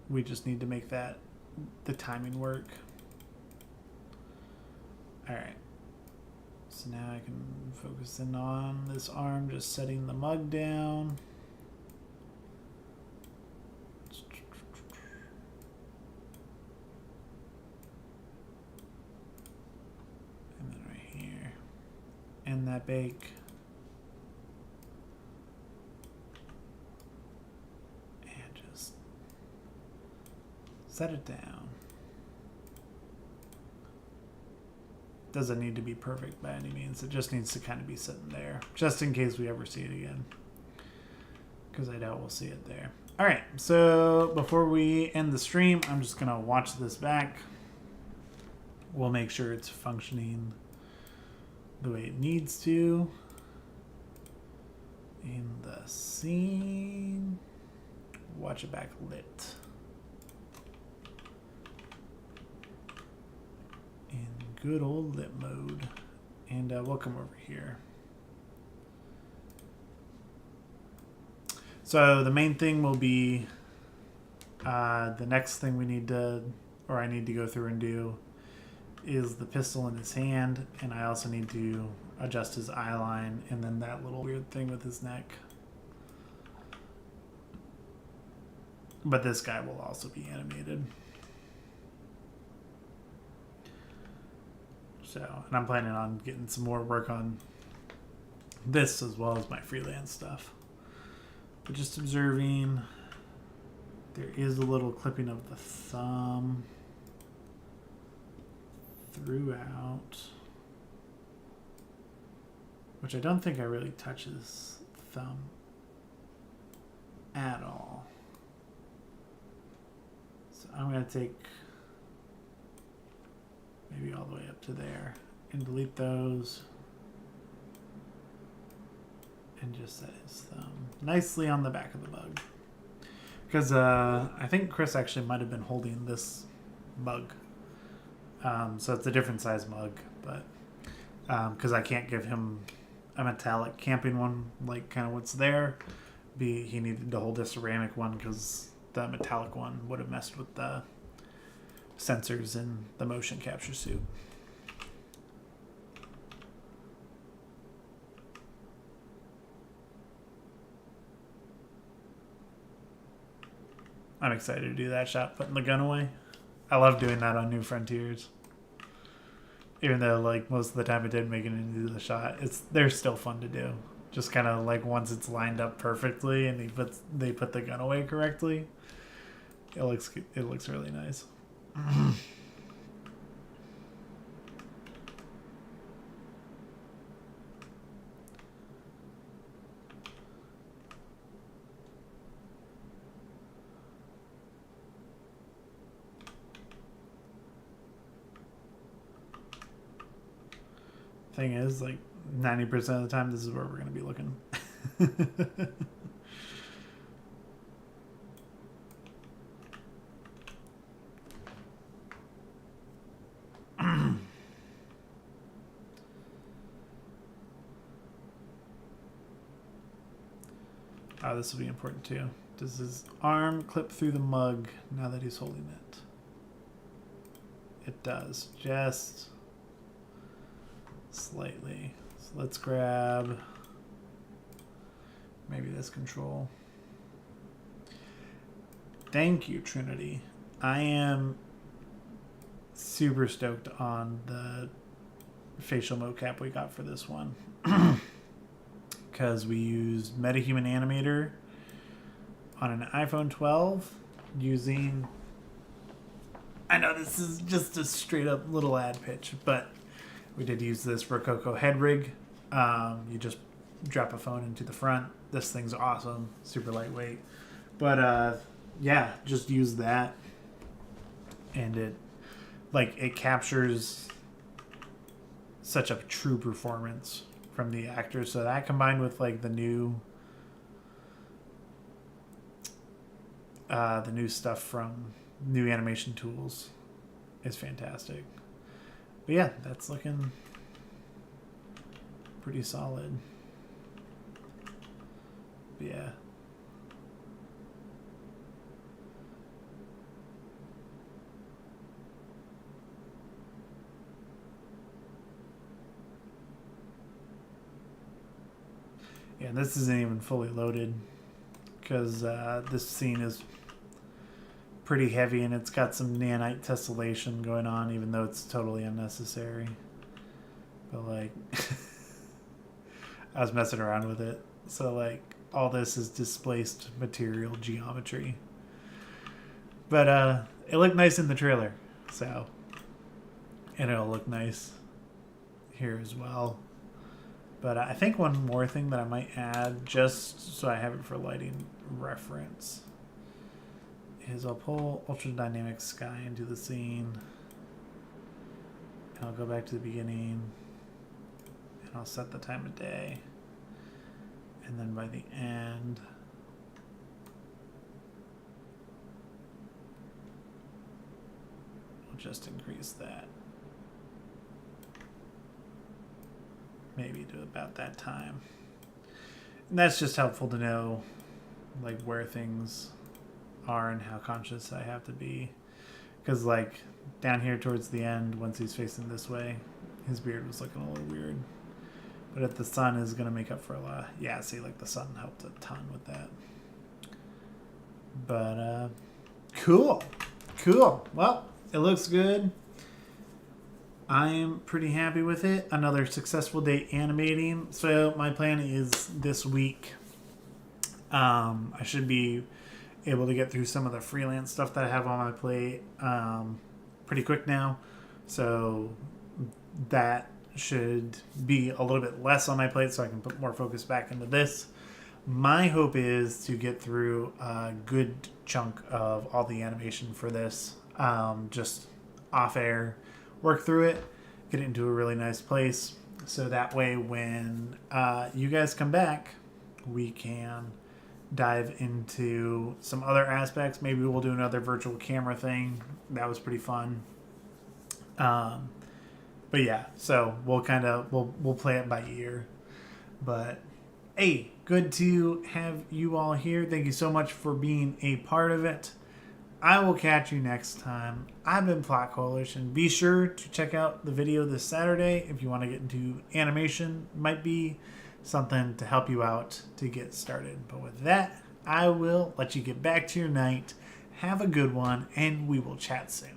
we just need to make the timing work. Alright. So now I can focus in on this arm, just setting the mug down. that bake. And just set it down. Doesn't need to be perfect by any means. It just needs to kind of be sitting there, just in case we ever see it again. Because I doubt we'll see it there. All right, so before we end the stream, I'm just gonna watch this back. We'll make sure it's functioning the way it needs to. In the scene, watch it back lit. In good old lit mode. And we'll come over here. So the main thing will be the next thing we need to, or I need to go through and do, is the pistol in his hand, and I also need to adjust his eye line and then that little weird thing with his neck. But this guy will also be animated. So, and I'm planning on getting some more work on this as well as my freelance stuff. But just observing, there is a little clipping of the thumb throughout, which I don't think I really touch his thumb at all. So I'm going to take maybe all the way up to there and delete those. And just set his thumb nicely on the back of the mug. Because I think Chris actually might have been holding this mug. So it's a different size mug, but because I can't give him a metallic camping one, like kind of what's there. He needed to hold a ceramic one because the metallic one would have messed with the sensors in the motion capture suit. I'm excited to do that shot, putting the gun away. I love doing that on New Frontiers. Even though, like, most of the time it didn't make it into the shot, they're still fun to do. Just kind of like once it's lined up perfectly and they put the gun away correctly, it looks really nice. Thing is, like 90% of the time, this is where we're going to be looking. Oh, this will be important too. Does his arm clip through the mug now that he's holding it? It does, just slightly. So let's grab maybe this control. Thank you, Trinity. I am super stoked on the facial mocap we got for this one. Because we used MetaHuman Animator on an iPhone 12 using, I know this is just a straight up little ad pitch, but we did use this Rococo head rig. You just drop a phone into the front. This thing's awesome, super lightweight. But yeah, just use that, and it captures such a true performance from the actors. So that combined with like the new stuff from new animation tools is fantastic. But yeah, that's looking pretty solid. But yeah. Yeah, this isn't even fully loaded because this scene is pretty heavy and it's got some nanite tessellation going on, even though it's totally unnecessary. But like, I was messing around with it. So like all this is displaced material geometry. But it looked nice in the trailer. So, and it'll look nice here as well. But I think one more thing that I might add, just so I have it for lighting reference, is I'll pull Ultra Dynamic Sky into the scene. And I'll go back to the beginning. And I'll set the time of day. And then by the end, we'll just increase that. Maybe to about that time. And that's just helpful to know like where things are and how conscious I have to be. Because like down here towards the end, once he's facing this way, his beard was looking a little weird. But if the sun is going to make up for a lot. Yeah, see, like the sun helped a ton with that. But cool. Well, it looks good. I am pretty happy with it. Another successful day animating. So my plan is this week. I should be able to get through some of the freelance stuff that I have on my plate pretty quick now. So that should be a little bit less on my plate so I can put more focus back into this. My hope is to get through a good chunk of all the animation for this. Just off air. Work through it, get it into a really nice place, so that way when you guys come back, we can dive into some other aspects. Maybe we'll do another virtual camera thing. That was pretty fun. But yeah, so we'll play it by ear. But hey, good to have you all here. Thank you so much for being a part of it. I will catch you next time. I've been Plot Coalition. Be sure to check out the video this Saturday if you want to get into animation. Might be something to help you out to get started. But with that, I will let you get back to your night. Have a good one, and we will chat soon.